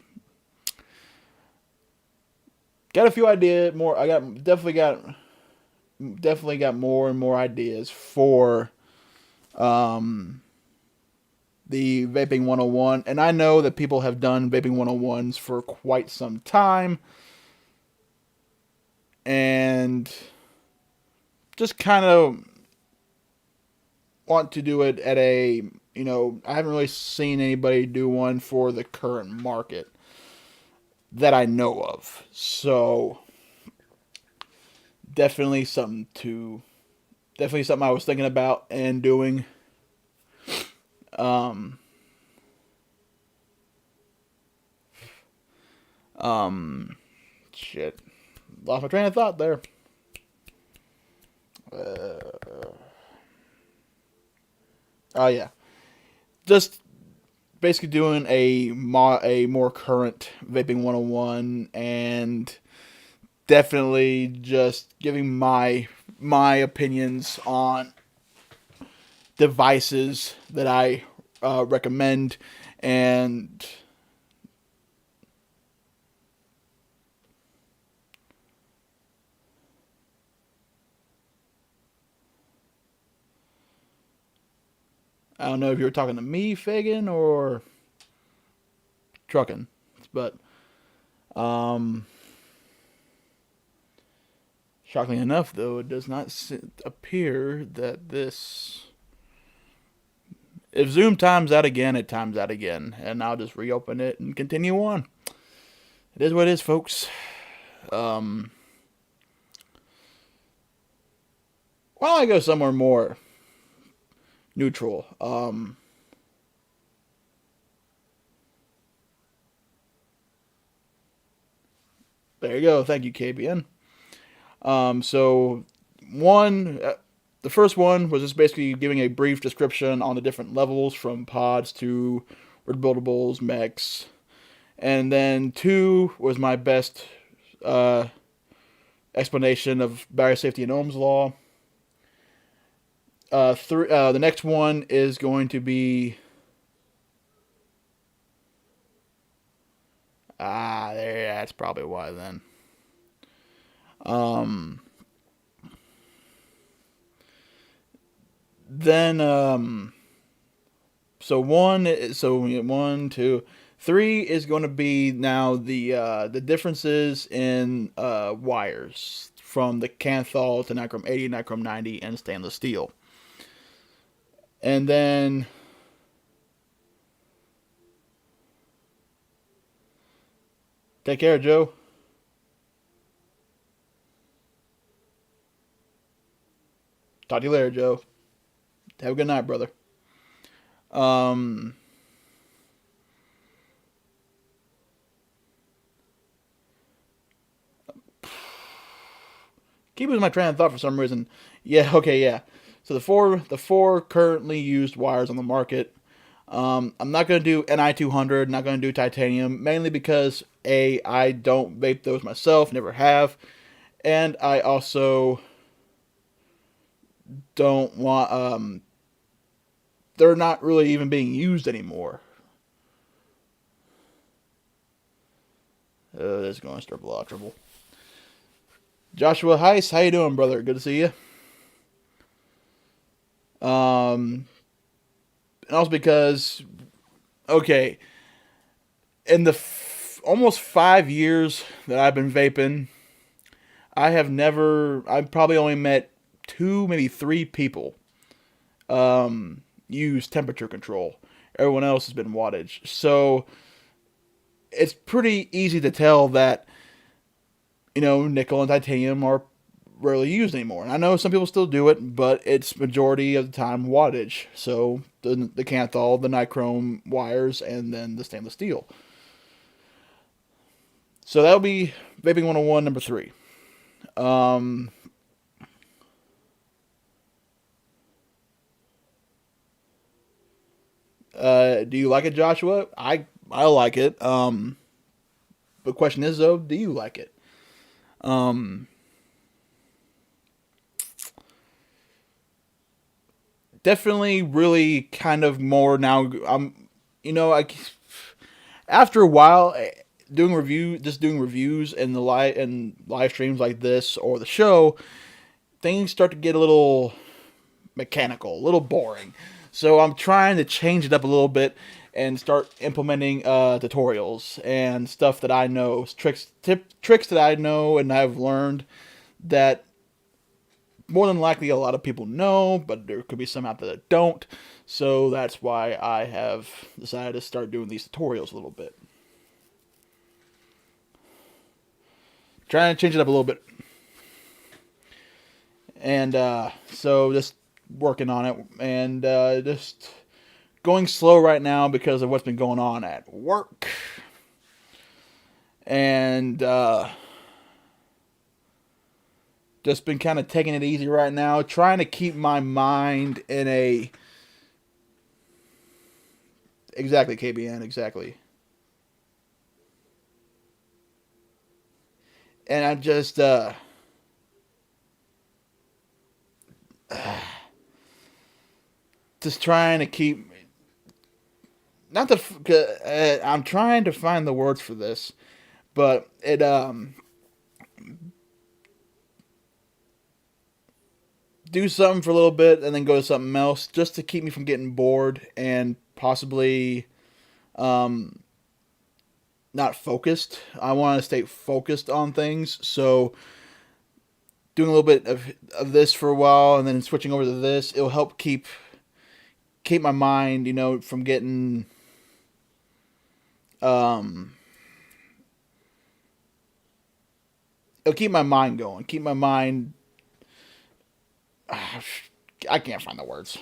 A: a few ideas more. Definitely got more and more ideas for the Vaping 101. And I know that people have done Vaping 101s for quite some time. And just kind of want to do it at I haven't really seen anybody do one for the current market that I know of. So definitely something I was thinking about and doing. Shit. Lost my train of thought there. Oh yeah. Just basically doing a more current Vaping 101 and definitely just giving my opinions on devices that I recommend, and I don't know if you were talking to me, Fagan, or Truckin', but shockingly enough, though, it does not appear that this. If Zoom times out again, it times out again, and I'll just reopen it and continue on. It is what it is, folks. Why don't I go somewhere more neutral? There you go. Thank you, KBN. So the first one was just basically giving a brief description on the different levels from pods to rebuildables, mechs. And then 2 was my best explanation of battery safety and Ohm's law. The next one is going to be that's probably why then. So 1, 2, 3 is going to be now the differences in wires from the Kanthal to Nichrome 80, Nichrome 90, and stainless steel. And then take care, Joe. Talk to you later, Joe. Have a good night, brother. Keep losing my train of thought for some reason. Yeah, okay, yeah. So the four currently used wires on the market. I'm not going to do Ni200, not going to do titanium, mainly because I don't vape those myself, never have, and I also don't want they're not really even being used anymore. This is going to start a lot of trouble. Joshua Heiss, how you doing, brother? Good to see you. And also because, okay, in the almost 5 years that I've been vaping, I've probably only met 2, maybe 3 people, use temperature control. Everyone else has been wattage. So it's pretty easy to tell that, nickel and titanium are rarely used anymore. And I know some people still do it, but it's majority of the time wattage. So the Canthal, the nichrome wires, and then the stainless steel. So that'll be Vaping 101 number 3. Do you like it, Joshua? I like it. The question is though, do you like it? Definitely, really, kind of more now. I after a while doing reviews and the live streams like this or the show, things start to get a little mechanical, a little boring. So I'm trying to change it up a little bit and start implementing tutorials and stuff that I know, tricks that I know and I've learned that more than likely a lot of people know, but there could be some out there that don't. So that's why I have decided to start doing these tutorials a little bit. Trying to change it up a little bit. And so just working on it and just going slow right now because of what's been going on at work. And just been kind of taking it easy right now, trying to keep my mind in a... Exactly, KBN, exactly. And I just trying to keep... Not the... I'm trying to find the words for this, but it do something for a little bit and then go to something else just to keep me from getting bored and possibly not focused. I want to stay focused on things, so doing a little bit of this for a while and then switching over to this, it'll help keep my mind, from getting it'll keep my mind going, keep my mind... I can't find the words.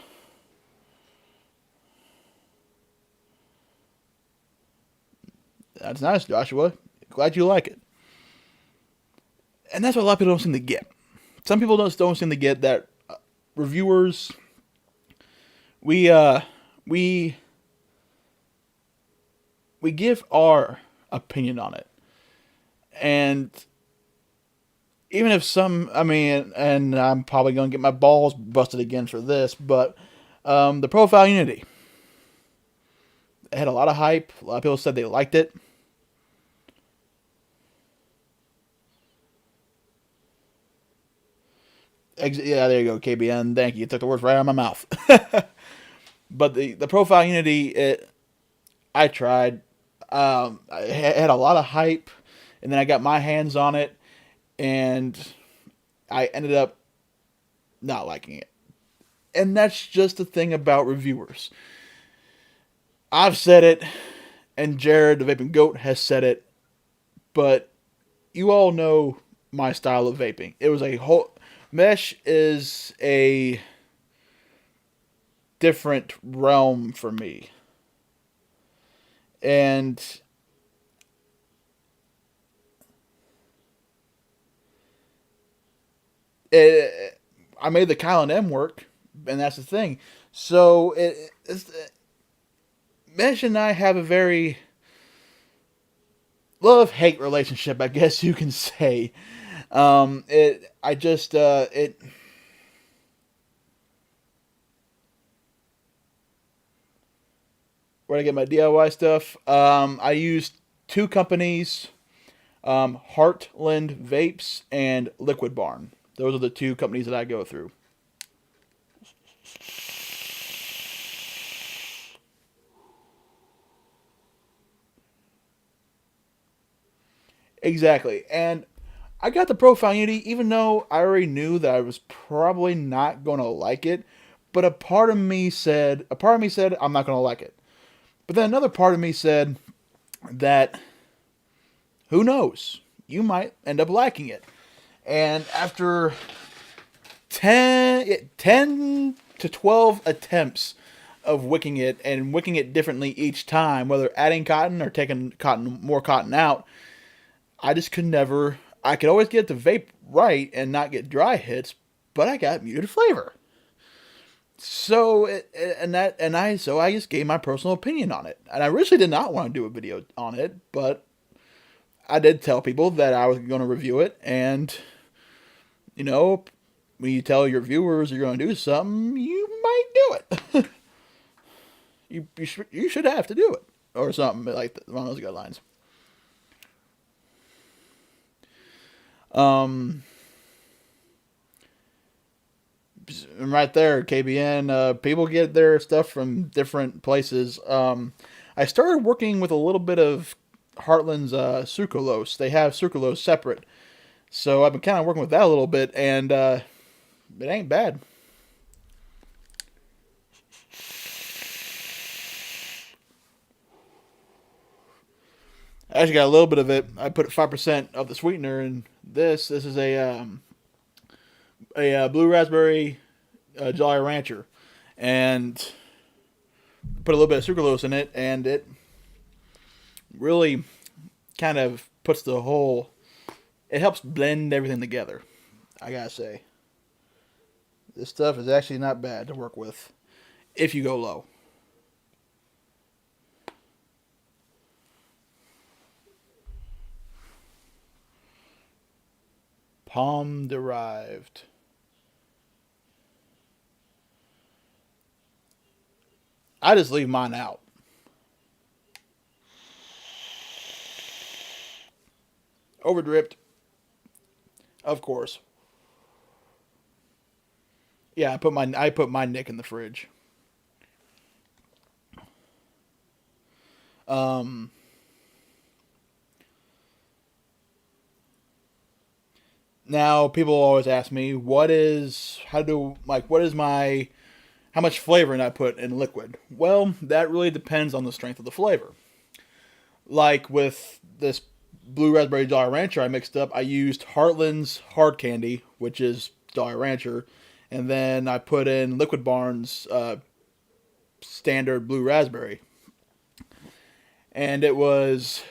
A: That's nice, Joshua. Glad you like it. And that's what a lot of people don't seem to get. Some people don't seem to get that reviewers, we give our opinion on it. And even if and I'm probably going to get my balls busted again for this, but the profile Unity, it had a lot of hype. A lot of people said they liked it. Yeah, there you go, KBN. Thank you. You took the words right out of my mouth. But the profile Unity, I tried. I had a lot of hype, and then I got my hands on it, and I ended up not liking it. And that's just the thing about reviewers. I've said it, and Jared, the Vaping Goat, has said it, but you all know my style of vaping. It was a whole... Mesh is a different realm for me. And I made the Kyle and M work, and that's the thing. So Mesh and I have a very love-hate relationship, I guess you can say. Where I get my DIY stuff. I used 2 companies, Heartland Vapes and Liquid Barn. Those are the 2 companies that I go through. Exactly. And I got the Profile Unity, even though I already knew that I was probably not going to like it, But a part of me said, I'm not going to like it. But then another part of me said that, who knows? You might end up liking it. And after 10 to 12 attempts of wicking it and wicking it differently each time, whether adding cotton or taking more cotton out, I just could never. I could always get the vape right and not get dry hits, but I got muted flavor. So I just gave my personal opinion on it, and I really did not want to do a video on it, but I did tell people that I was going to review it, and you know, when you tell your viewers you're going to do something, you might do it. you should have to do it, or something like along those guidelines. And right there, KBN, people get their stuff from different places. I started working with a little bit of Heartland's sucralose. They have sucralose separate, so I've been kind of working with that a little bit, and it ain't bad. I actually got a little bit of it. I put 5% of the sweetener in this. This is a blue raspberry Jolly Rancher, and put a little bit of sucralose in it, and it really kind of puts the whole. It helps blend everything together. I gotta say, this stuff is actually not bad to work with if you go low. Palm derived. I just leave mine out. Over dripped. Of course. Yeah, I put my Nick in the fridge. Now people always ask me how much flavoring I put in liquid. Well, that really depends on the strength of the flavor. Like with this blue raspberry Jolly Rancher I mixed up, I used Heartland's hard candy, which is Jolly Rancher, and then I put in Liquid Barn's standard blue raspberry. And it was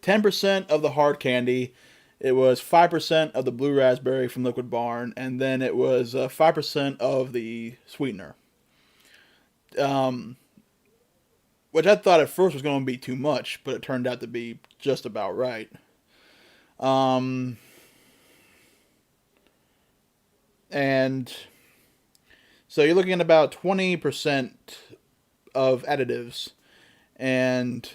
A: 10% of the hard candy, it was 5% of the blue raspberry from Liquid Barn, and then it was 5% of the sweetener. Which I thought at first was going to be too much, but it turned out to be just about right. And so you're looking at about 20% of additives, and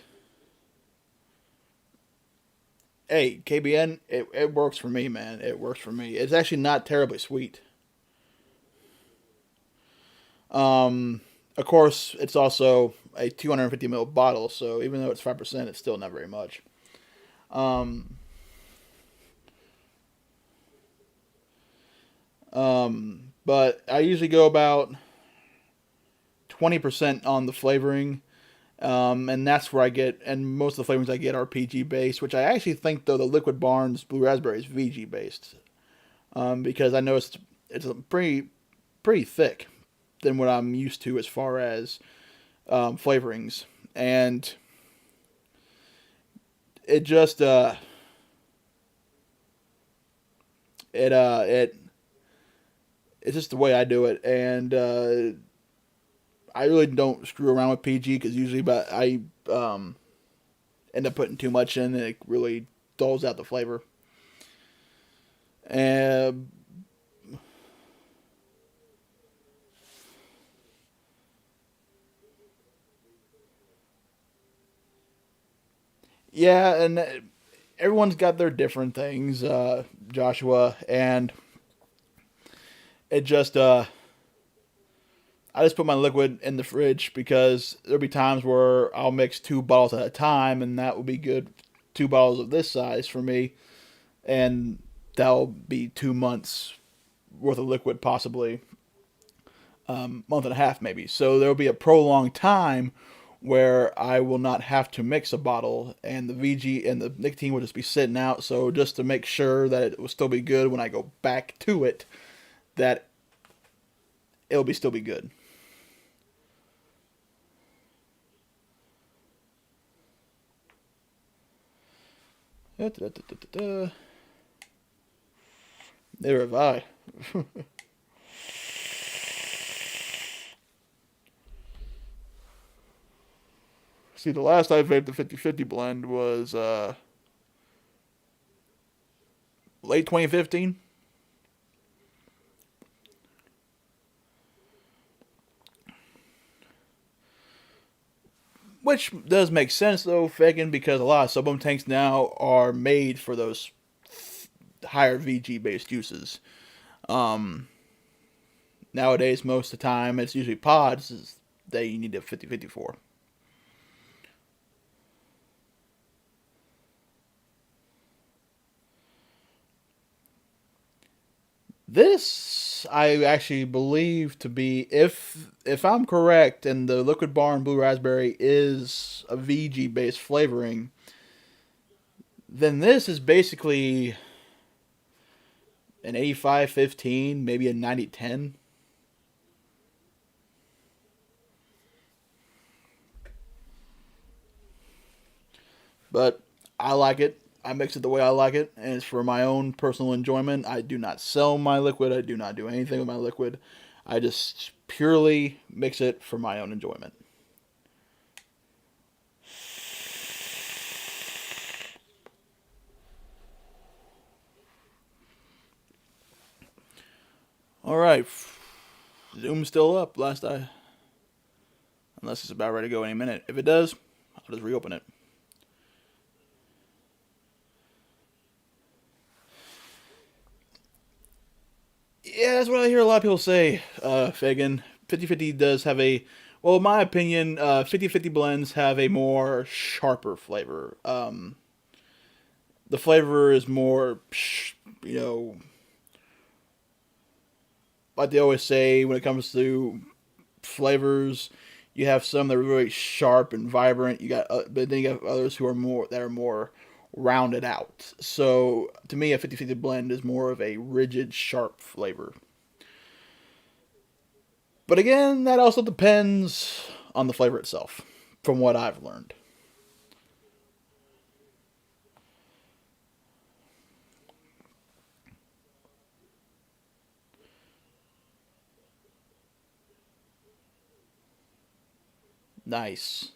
A: hey, KBN, it works for me, man. It works for me. It's actually not terribly sweet. Of course, it's also a 250 ml bottle, so even though it's 5%, it's still not very much. But I usually go about 20% on the flavoring. And that's where I get, and most of the flavorings I get are PG based, which I actually think though the Liquid Barn's Blue Raspberry is VG based, because I know it's pretty thick than what I'm used to as far as flavorings, and it just it's just the way I do it, and I really don't screw around with PG because usually, but I end up putting too much in, and it really dulls out the flavor. And yeah, and everyone's got their different things, Joshua, and it just I just put my liquid in the fridge because there'll be times where I'll mix 2 bottles at a time, and that will be good. 2 bottles of this size for me, and that'll be 2 months worth of liquid possibly. month and a half maybe. So there will be a prolonged time where I will not have to mix a bottle, and the VG and the nicotine will just be sitting out. So just to make sure that it will still be good when I go back to it, that it'll still be good. Neither have I. See, the last I vaped the 50/50 blend was late 2015. Which does make sense though, Fagan, because a lot of sub-ohm tanks now are made for those higher VG based uses. Nowadays, most of the time, it's usually pods that you need a 50/50 for. This I actually believe to be, if I'm correct, and the Liquid Bar and Blue Raspberry is a VG based flavoring, then this is basically an 85/15, maybe a 90/10. But I like it. I mix it the way I like it, and it's for my own personal enjoyment. I do not sell my liquid. I do not do anything with my liquid. I just purely mix it for my own enjoyment. All right, Zoom's still up. Unless it's about ready to go any minute. If it does, I'll just reopen it. Yeah, that's what I hear a lot of people say, Fagan. 50/50 does have well, in my opinion, 50/50 blends have a more sharper flavor. The flavor is more, like they always say when it comes to flavors, you have some that are really sharp and vibrant. But then you have others who are more rounded out. So to me, a 50/50 blend is more of a rigid, sharp flavor. But again, that also depends on the flavor itself, from what I've learned. Nice.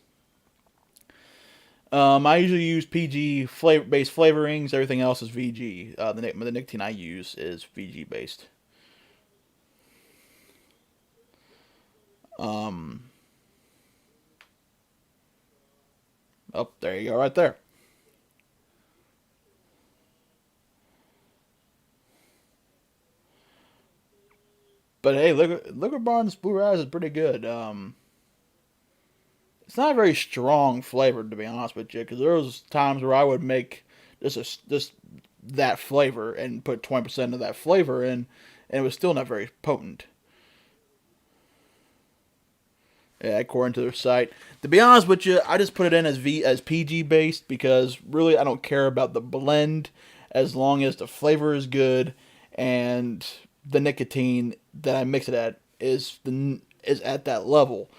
A: I usually use PG based flavorings. Everything else is VG. The nicotine I use is VG based. Oh, there you go, right there. But hey, Liquor Barn's Blue Rise is pretty good. It's not a very strong flavored, to be honest with you, because there was times where I would make just that flavor and put 20% of that flavor in, and it was still not very potent. Yeah, according to their site. To be honest with you, I just put it in as PG based because really I don't care about the blend as long as the flavor is good and the nicotine that I mix it at is at that level.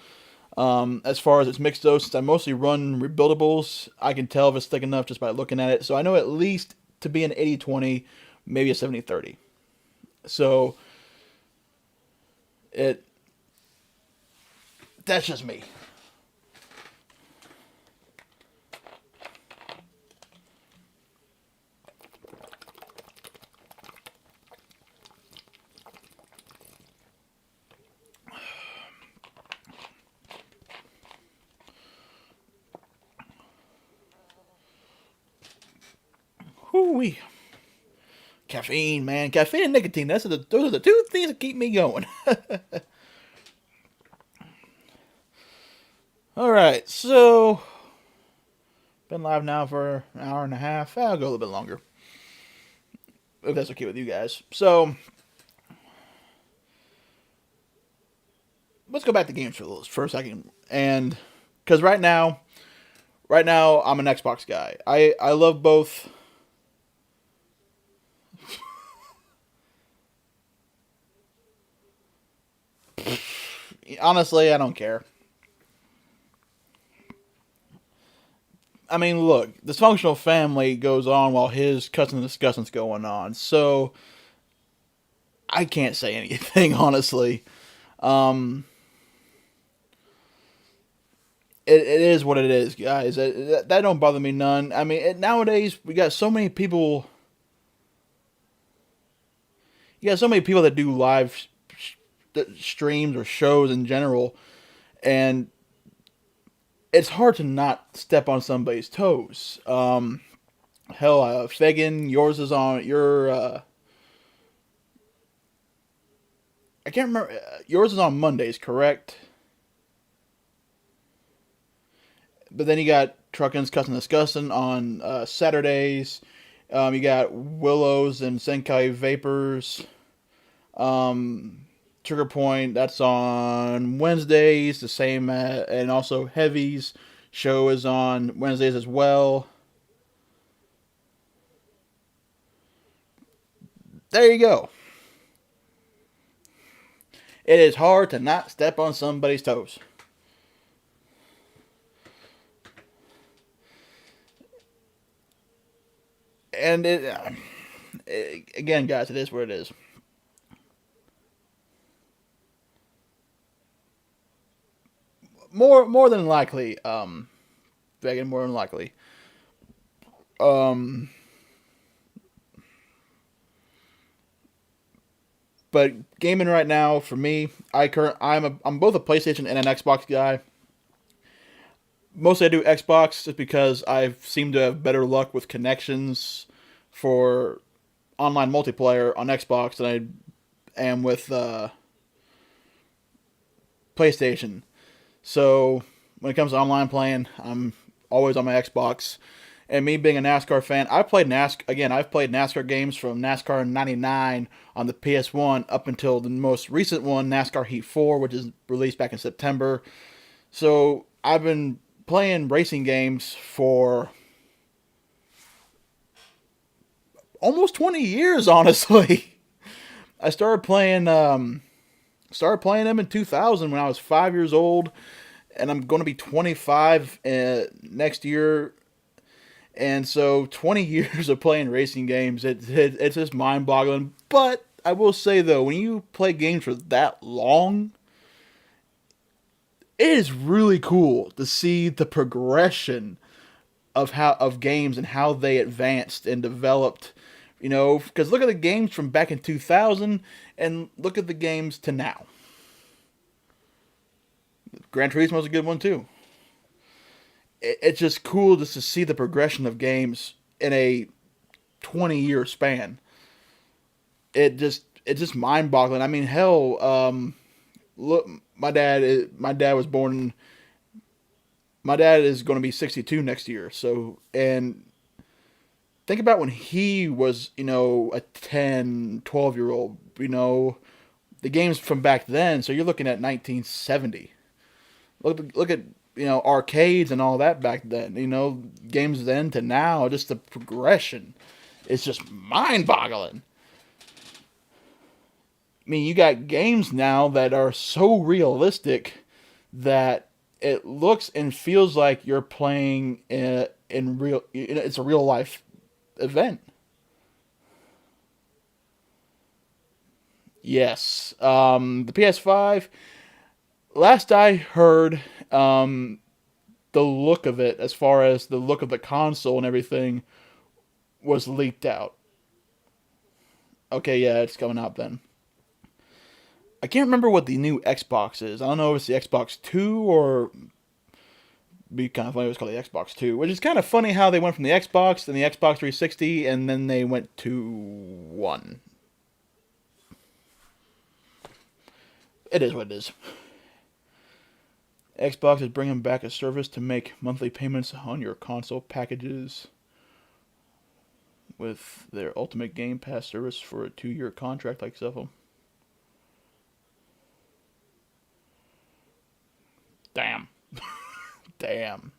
A: As far as its mixed dose, since I mostly run rebuildables, I can tell if it's thick enough just by looking at it. So I know at least to be an 80/20, maybe a 70/30. So it that's just me. Hoo-wee. Caffeine, man. Caffeine and nicotine. Those are the two things that keep me going. Alright, so been live now for an hour and a half. I'll go a little bit longer. If that's okay with you guys. So let's go back to games for a second, and because right now I'm an Xbox guy. I love both. Honestly, I don't care. I mean, look, dysfunctional family goes on while his cousin discussing's going on, so I can't say anything honestly. Um, it is what it is, guys. That don't bother me none. I mean, nowadays we got so many people. You got so many people that do live streams or shows in general, and it's hard to not step on somebody's toes. Hell, Fagin, yours is on your. I can't remember. Yours is on Mondays, correct? But then you got Truckin's Cussing Discussing on Saturdays. You got Willows and Senkai Vapors. Trigger Point, that's on Wednesdays. The same, and also Heavy's show is on Wednesdays as well. There you go. It is hard to not step on somebody's toes. And again, guys, it is what it is. More than likely, Vegan, more than likely. But gaming right now for me, I'm both a PlayStation and an Xbox guy. Mostly I do Xbox just because I seem to have better luck with connections for online multiplayer on Xbox than I am with PlayStation. So when it comes to online playing, I'm always on my Xbox. And me being a NASCAR fan, I've played NASCAR games from NASCAR '99 on the PS1 up until the most recent one, NASCAR Heat 4, which is released back in September. So I've been playing racing games for almost 20 years, honestly. I started playing them in 2000 when I was 5 years old, and I'm going to be 25 next year. And so 20 years of playing racing games, it's just mind-boggling. But I will say, though, when you play games for that long, it is really cool to see the progression of games and how they advanced and developed. You know, because look at the games from back in 2000 and look at the games to now. Gran Turismo is a good one, too. It's just cool just to see the progression of games in a 20-year span. It's just mind-boggling. I mean, hell, look, my dad was born. My dad is going to be 62 next year. So, and think about when he was, a 10, 12-year-old, the games from back then. So you're looking at 1970. Look at arcades and all that back then. Games then to now, just the progression, it's just mind-boggling. I mean, you got games now that are so realistic that it looks and feels like you're playing in real. It's a real life event. Yes, the PS5. Last I heard, the look of it, as far as the look of the console and everything, was leaked out. Okay, yeah, it's coming out then. I can't remember what the new Xbox is. I don't know if it's the Xbox 2 or... Be kind of funny it was called the Xbox 2, which is kind of funny how they went from the Xbox and the Xbox 360 and then they went to one. It is what it is. Xbox is bringing back a service to make monthly payments on your console packages with their Ultimate Game Pass service for a 2-year contract like Zephyr. Damn.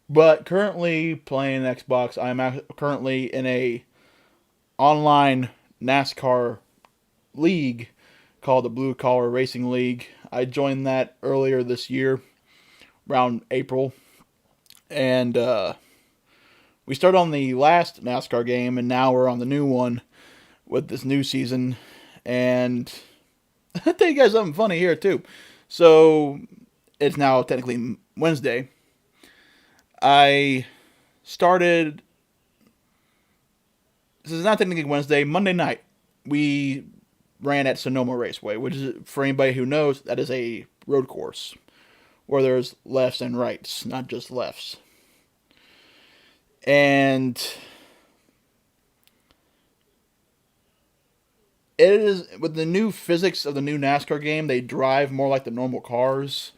A: But currently playing Xbox, I'm currently in a online NASCAR league called the Blue Collar Racing League. I joined that earlier this year, around April, and we started on the last NASCAR game, and now we're on the new one with this new season. And I'll tell you guys something funny here too. So it's now technically Wednesday. I started. This is not technically Wednesday. Monday night, we ran at Sonoma Raceway, which is, for anybody who knows, that is a road course where there's lefts and rights, not just lefts. And it is, with the new physics of the new NASCAR game, they drive more like the normal cars,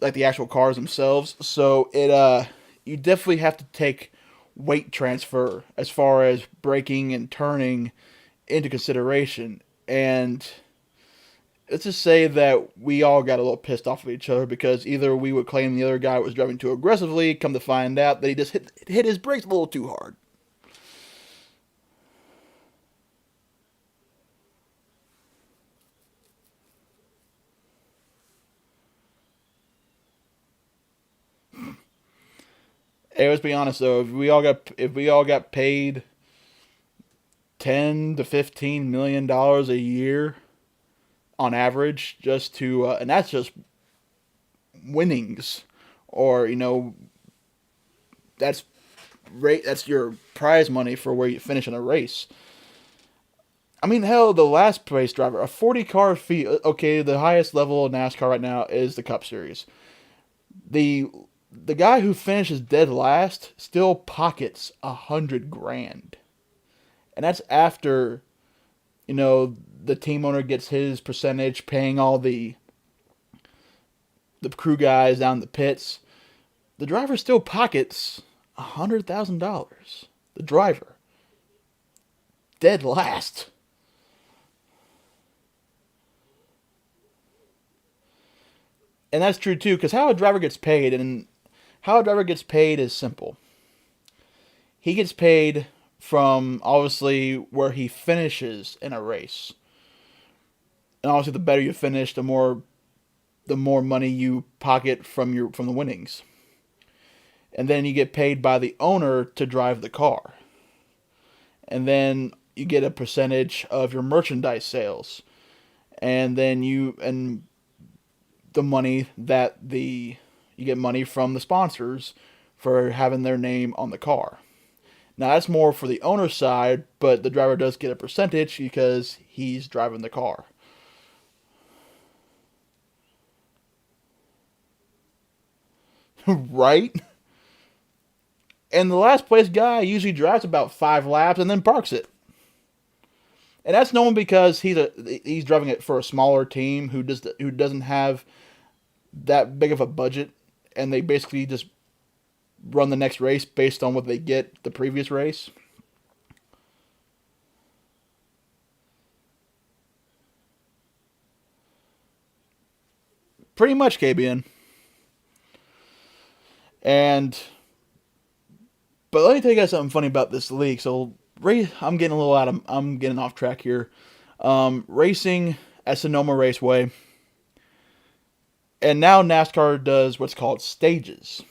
A: like the actual cars themselves. So you definitely have to take weight transfer as far as braking and turning into consideration. And let's just say that we all got a little pissed off of each other because either we would claim the other guy was driving too aggressively, come to find out that he just hit his brakes a little too hard. Hey, let's be honest though. If we all got paid $10 to $15 million a year on average, just to and that's just winnings, or that's that's your prize money for where you finish in a race. I mean, hell, the last race driver, a 40 car field. Okay, the highest level of NASCAR right now is the Cup Series. The guy who finishes dead last still pockets $100,000, and that's after, the team owner gets his percentage, paying all the crew guys down the pits. The driver still pockets $100,000. The driver, dead last. And that's true too, because how a driver gets paid is simple. He gets paid from obviously where he finishes in a race. And obviously the better you finish, the more money you pocket from the winnings. And then you get paid by the owner to drive the car. And then you get a percentage of your merchandise sales. And then you get money from the sponsors for having their name on the car. Now that's more for the owner's side, but the driver does get a percentage because he's driving the car. Right? And the last place guy usually drives about 5 laps and then parks it. And that's known because he's driving it for a smaller team who doesn't have that big of a budget, and they basically just run the next race based on what they get the previous race. Pretty much, KBN. But let me tell you guys something funny about this league. So I'm getting off track here. Racing at Sonoma Raceway. And now NASCAR does what's called stages.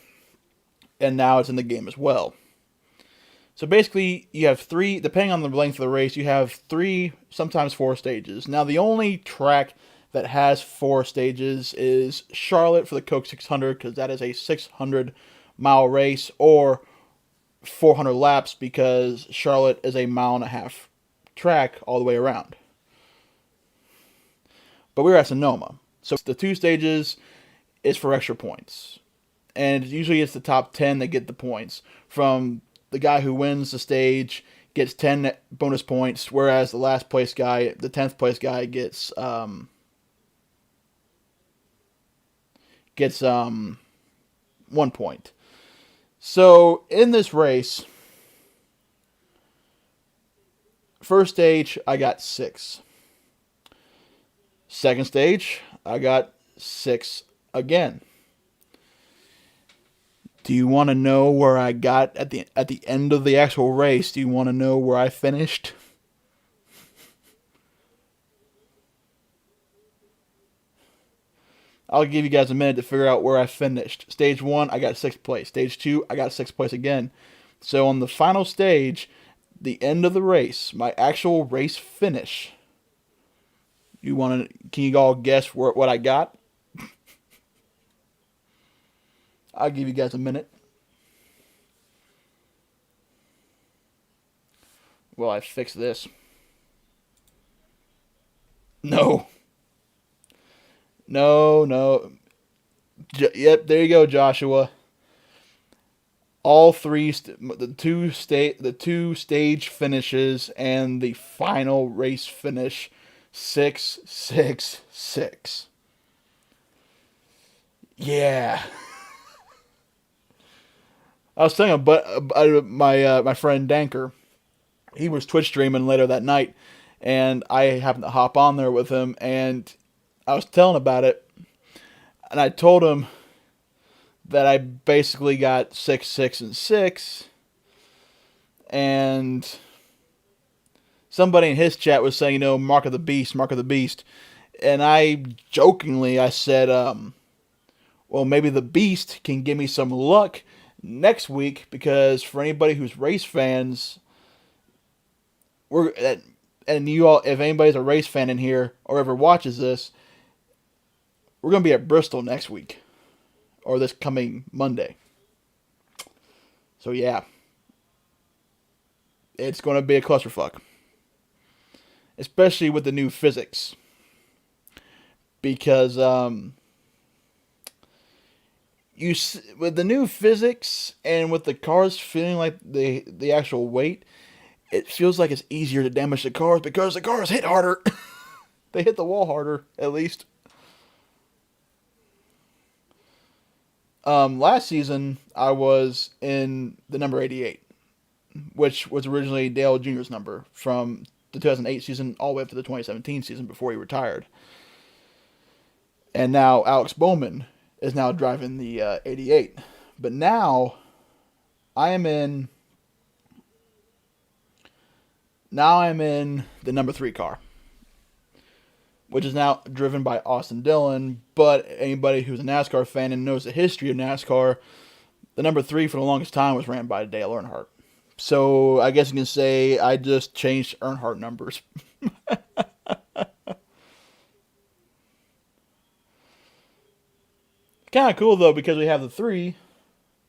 A: And now it's in the game as well. So basically, you have 3, depending on the length of the race, you have 3, sometimes 4 stages. Now, the only track that has 4 stages is Charlotte for the Coke 600, because that is a 600-mile race, or 400 laps, because Charlotte is a 1.5-mile track all the way around. But we're at Sonoma. So the 2 stages is for extra points. And usually it's the top 10 that get the points. From the guy who wins the stage gets 10 bonus points, whereas the last place guy, the 10th place guy, gets 1 point. So in this race, first stage I got 6. Second stage, I got 6 again. Do you want to know where I got at the end of the actual race? Do you want to know where I finished? I'll give you guys a minute to figure out where I finished. Stage 1, I got 6th place. Stage 2, I got 6th place again. So on the final stage, the end of the race, my actual race finish. Can you all guess what I got? I'll give you guys a minute. Well, I fixed this. No. No. Yep, there you go, Joshua. All three, the two stage finishes and the final race finish, 666. Yeah. I was telling my friend Danker, he was Twitch streaming later that night, and I happened to hop on there with him, and I was telling about it, and I told him that I basically got 6, 6, and 6, and somebody in his chat was saying, mark of the beast, and I said, well, maybe the beast can give me some luck next week, because for anybody who's race fans, and you all, if anybody's a race fan in here or ever watches this, we're going to be at Bristol next week, or this coming Monday. So yeah, it's going to be a clusterfuck, especially with the new physics, because with the new physics and with the cars feeling like the actual weight, it feels like it's easier to damage the cars because the cars hit harder. They hit the wall harder, at least. Last season, I was in the number 88, which was originally Dale Jr.'s number from the 2008 season all the way up to the 2017 season before he retired. And now Alex Bowman is now driving the 88. But now I am in the number 3 car, which is now driven by Austin Dillon. But anybody who's a NASCAR fan and knows the history of NASCAR, the number 3 for the longest time was ran by Dale Earnhardt. So I guess you can say I just changed Earnhardt numbers. Kind of cool though, because we have the 3,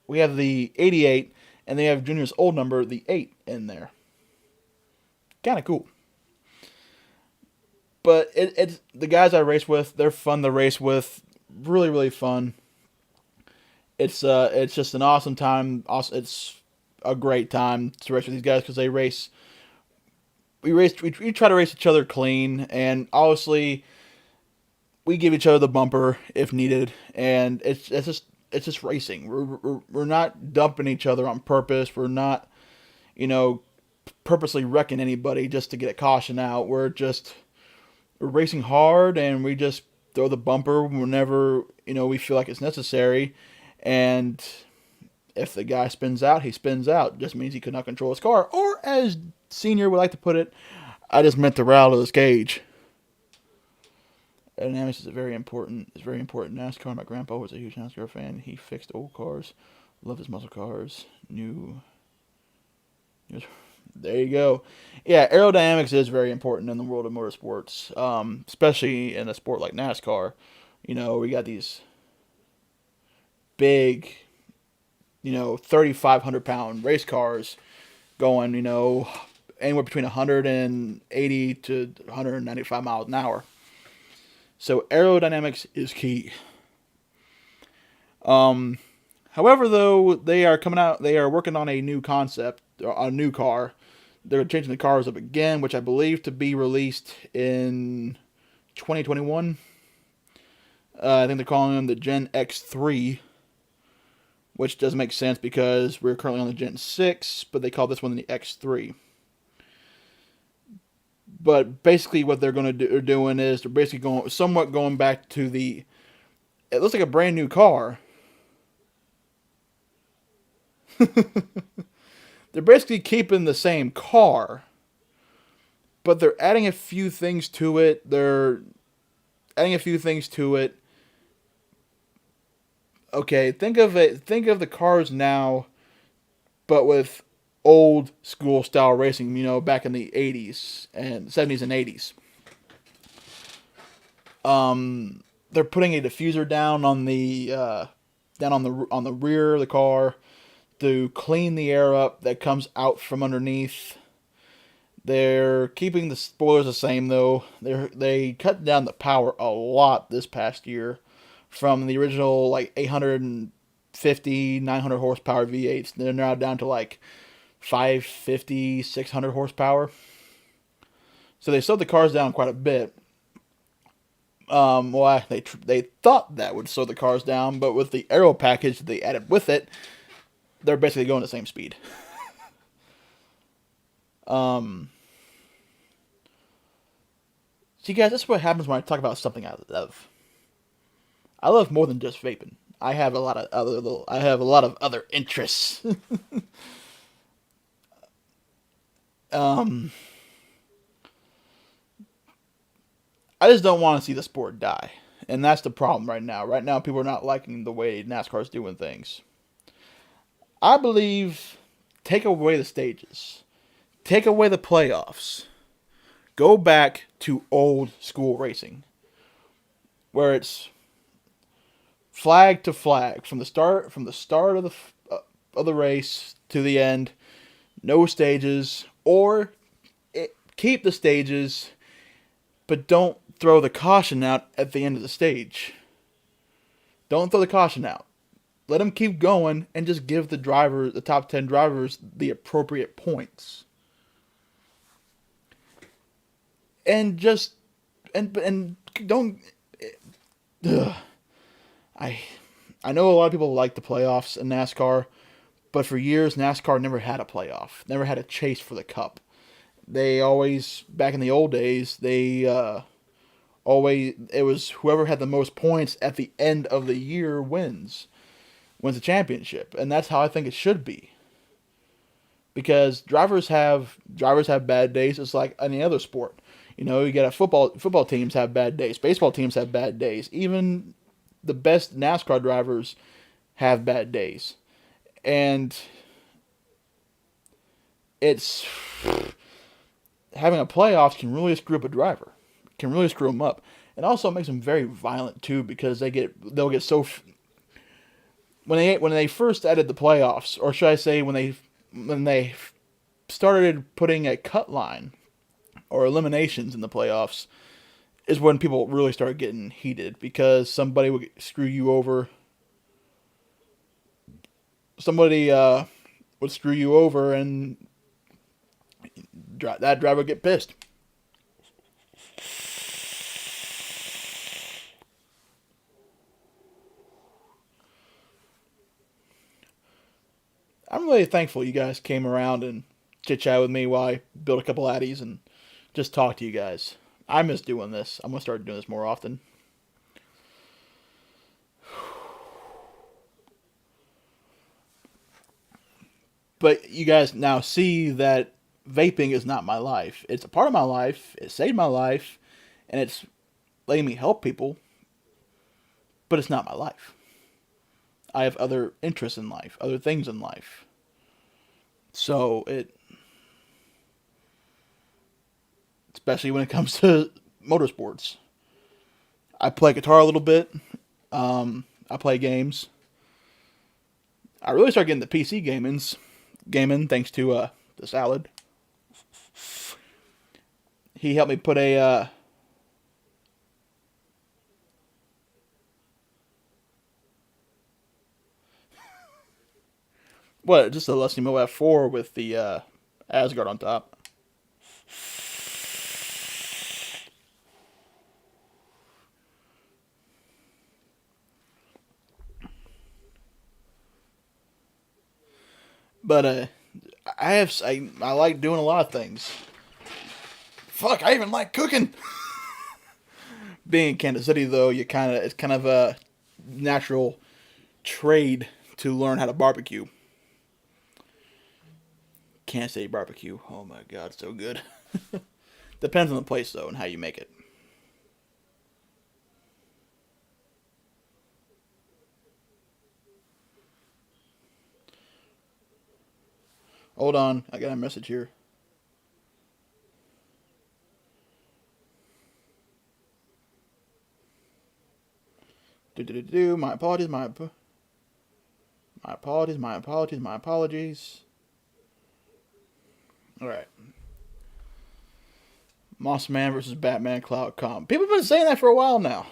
A: we have the 88, and they have Junior's old number, the 8, in there. Kind of cool. But it's the guys I race with, they're fun to race with. Really, really fun. It's just an awesome time. It's a great time to race with these guys because they race. We try to race each other clean, and obviously we give each other the bumper if needed, and it's just racing. We're not dumping each other on purpose. We're not, purposely wrecking anybody just to get a caution out. We're racing hard, and we just throw the bumper whenever we feel like it's necessary. And if the guy spins out, he spins out. It just means he could not control his car, or as Senior would like to put it, I just meant to rattle his cage. Aerodynamics is very important. It's very important. NASCAR. My grandpa was a huge NASCAR fan. He fixed old cars. Loved his muscle cars. There you go. Yeah, aerodynamics is very important in the world of motorsports, especially in a sport like NASCAR. We got these big, 3,500-pound race cars going, anywhere between 180 to 195 miles an hour. So aerodynamics is key. However, though, they are working on a new concept, a new car. They're changing the cars up again, which I believe to be released in 2021. I think they're calling them the Gen X3, which doesn't make sense because we're currently on the Gen 6, but they call this one the X3. But basically, what they're going to do, are doing is they're basically going back to the. It looks like a brand new car. They're basically keeping the same car, but they're adding a few things to it. They're adding a few things to it. Okay, think of it. Think of the cars now, but with old school style racing. Back in the '80s and '70s and '80s. They're putting a diffuser down on the on the rear of the car to clean the air up that comes out from underneath. They're keeping the spoilers the same though. They cut down the power a lot this past year from the original like 850, 900 horsepower V8s. They're now down to like 550, 600 horsepower. So they slowed the cars down quite a bit. Well, they thought that would slow the cars down, but with the aero package that they added with it, they're basically going the same speed. See, guys, this is what happens when I talk about something I love. I love more than just vaping. I have a lot of other interests. I just don't want to see the sport die. And that's the problem right now. Right now, people are not liking the way NASCAR's doing things. I believe take away the stages. Take away the playoffs. Go back to old school racing. Where it's flag to flag. From the start of the race to the end. No stages. Or keep the stages, but don't throw the caution out at the end of the stage. Don't throw the caution out. Let them keep going and just give the top 10 drivers, the appropriate points. And just and don't. Ugh. I know a lot of people like the playoffs in NASCAR, but for years NASCAR never had a playoff, never had a chase for the cup. They always, back in the old days, it was whoever had the most points at the end of the year wins the championship, and that's how I think it should be. Because drivers have bad days. It's like any other sport. You got football teams have bad days. Baseball teams have bad days. Even the best NASCAR drivers have bad days, and it's having a playoffs can really screw up a driver. Can really screw them up. It also makes them very violent too, because they'll get so when they first added the playoffs, or should I say when they started putting a cut line or eliminations in the playoffs, is when people really started getting heated, because somebody would screw you over. Somebody would screw you over, and that driver would get pissed. I'm really thankful you guys came around and chit-chat with me while I built a couple addies and just talk to you guys. I miss doing this. I'm going to start doing this more often. But you guys now see that vaping is not my life. It's a part of my life. It saved my life. And it's letting me help people. But it's not my life. I have other interests in life. Other things in life. So especially when it comes to motorsports. I play guitar a little bit. I play games. I really started getting the PC gaming thanks to the salad. He helped me put a just a Lustimo F4 with the Asgard on top. But I like doing a lot of things. Fuck, I even like cooking. Being in Kansas City, though, it's kind of a natural trade to learn how to barbecue. Kansas City barbecue. Oh my god, so good. Depends on the place, though, and how you make it. Hold on, I got a message here. My apologies, my apologies. Alright. Moss Man versus Batman Cloud Com. People have been saying that for a while now.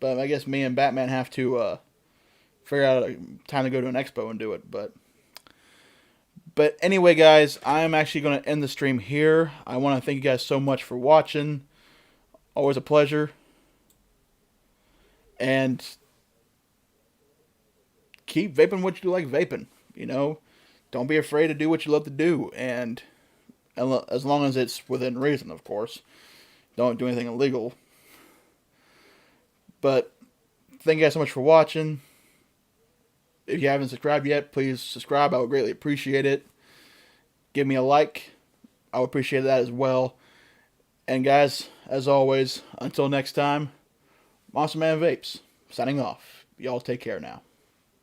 A: But I guess me and Batman have to figure out a time to go to an expo and do it. But anyway, guys, I'm actually going to end the stream here. I want to thank you guys so much for watching. Always a pleasure. And keep vaping what you like vaping. You know, don't be afraid to do what you love to do. And as long as it's within reason, of course. Don't do anything illegal. But thank you guys so much for watching. If you haven't subscribed yet, please subscribe. I would greatly appreciate it. Give me a like. I would appreciate that as well. And guys, as always, until next time, Monster Man Vapes, signing off. Y'all take care now.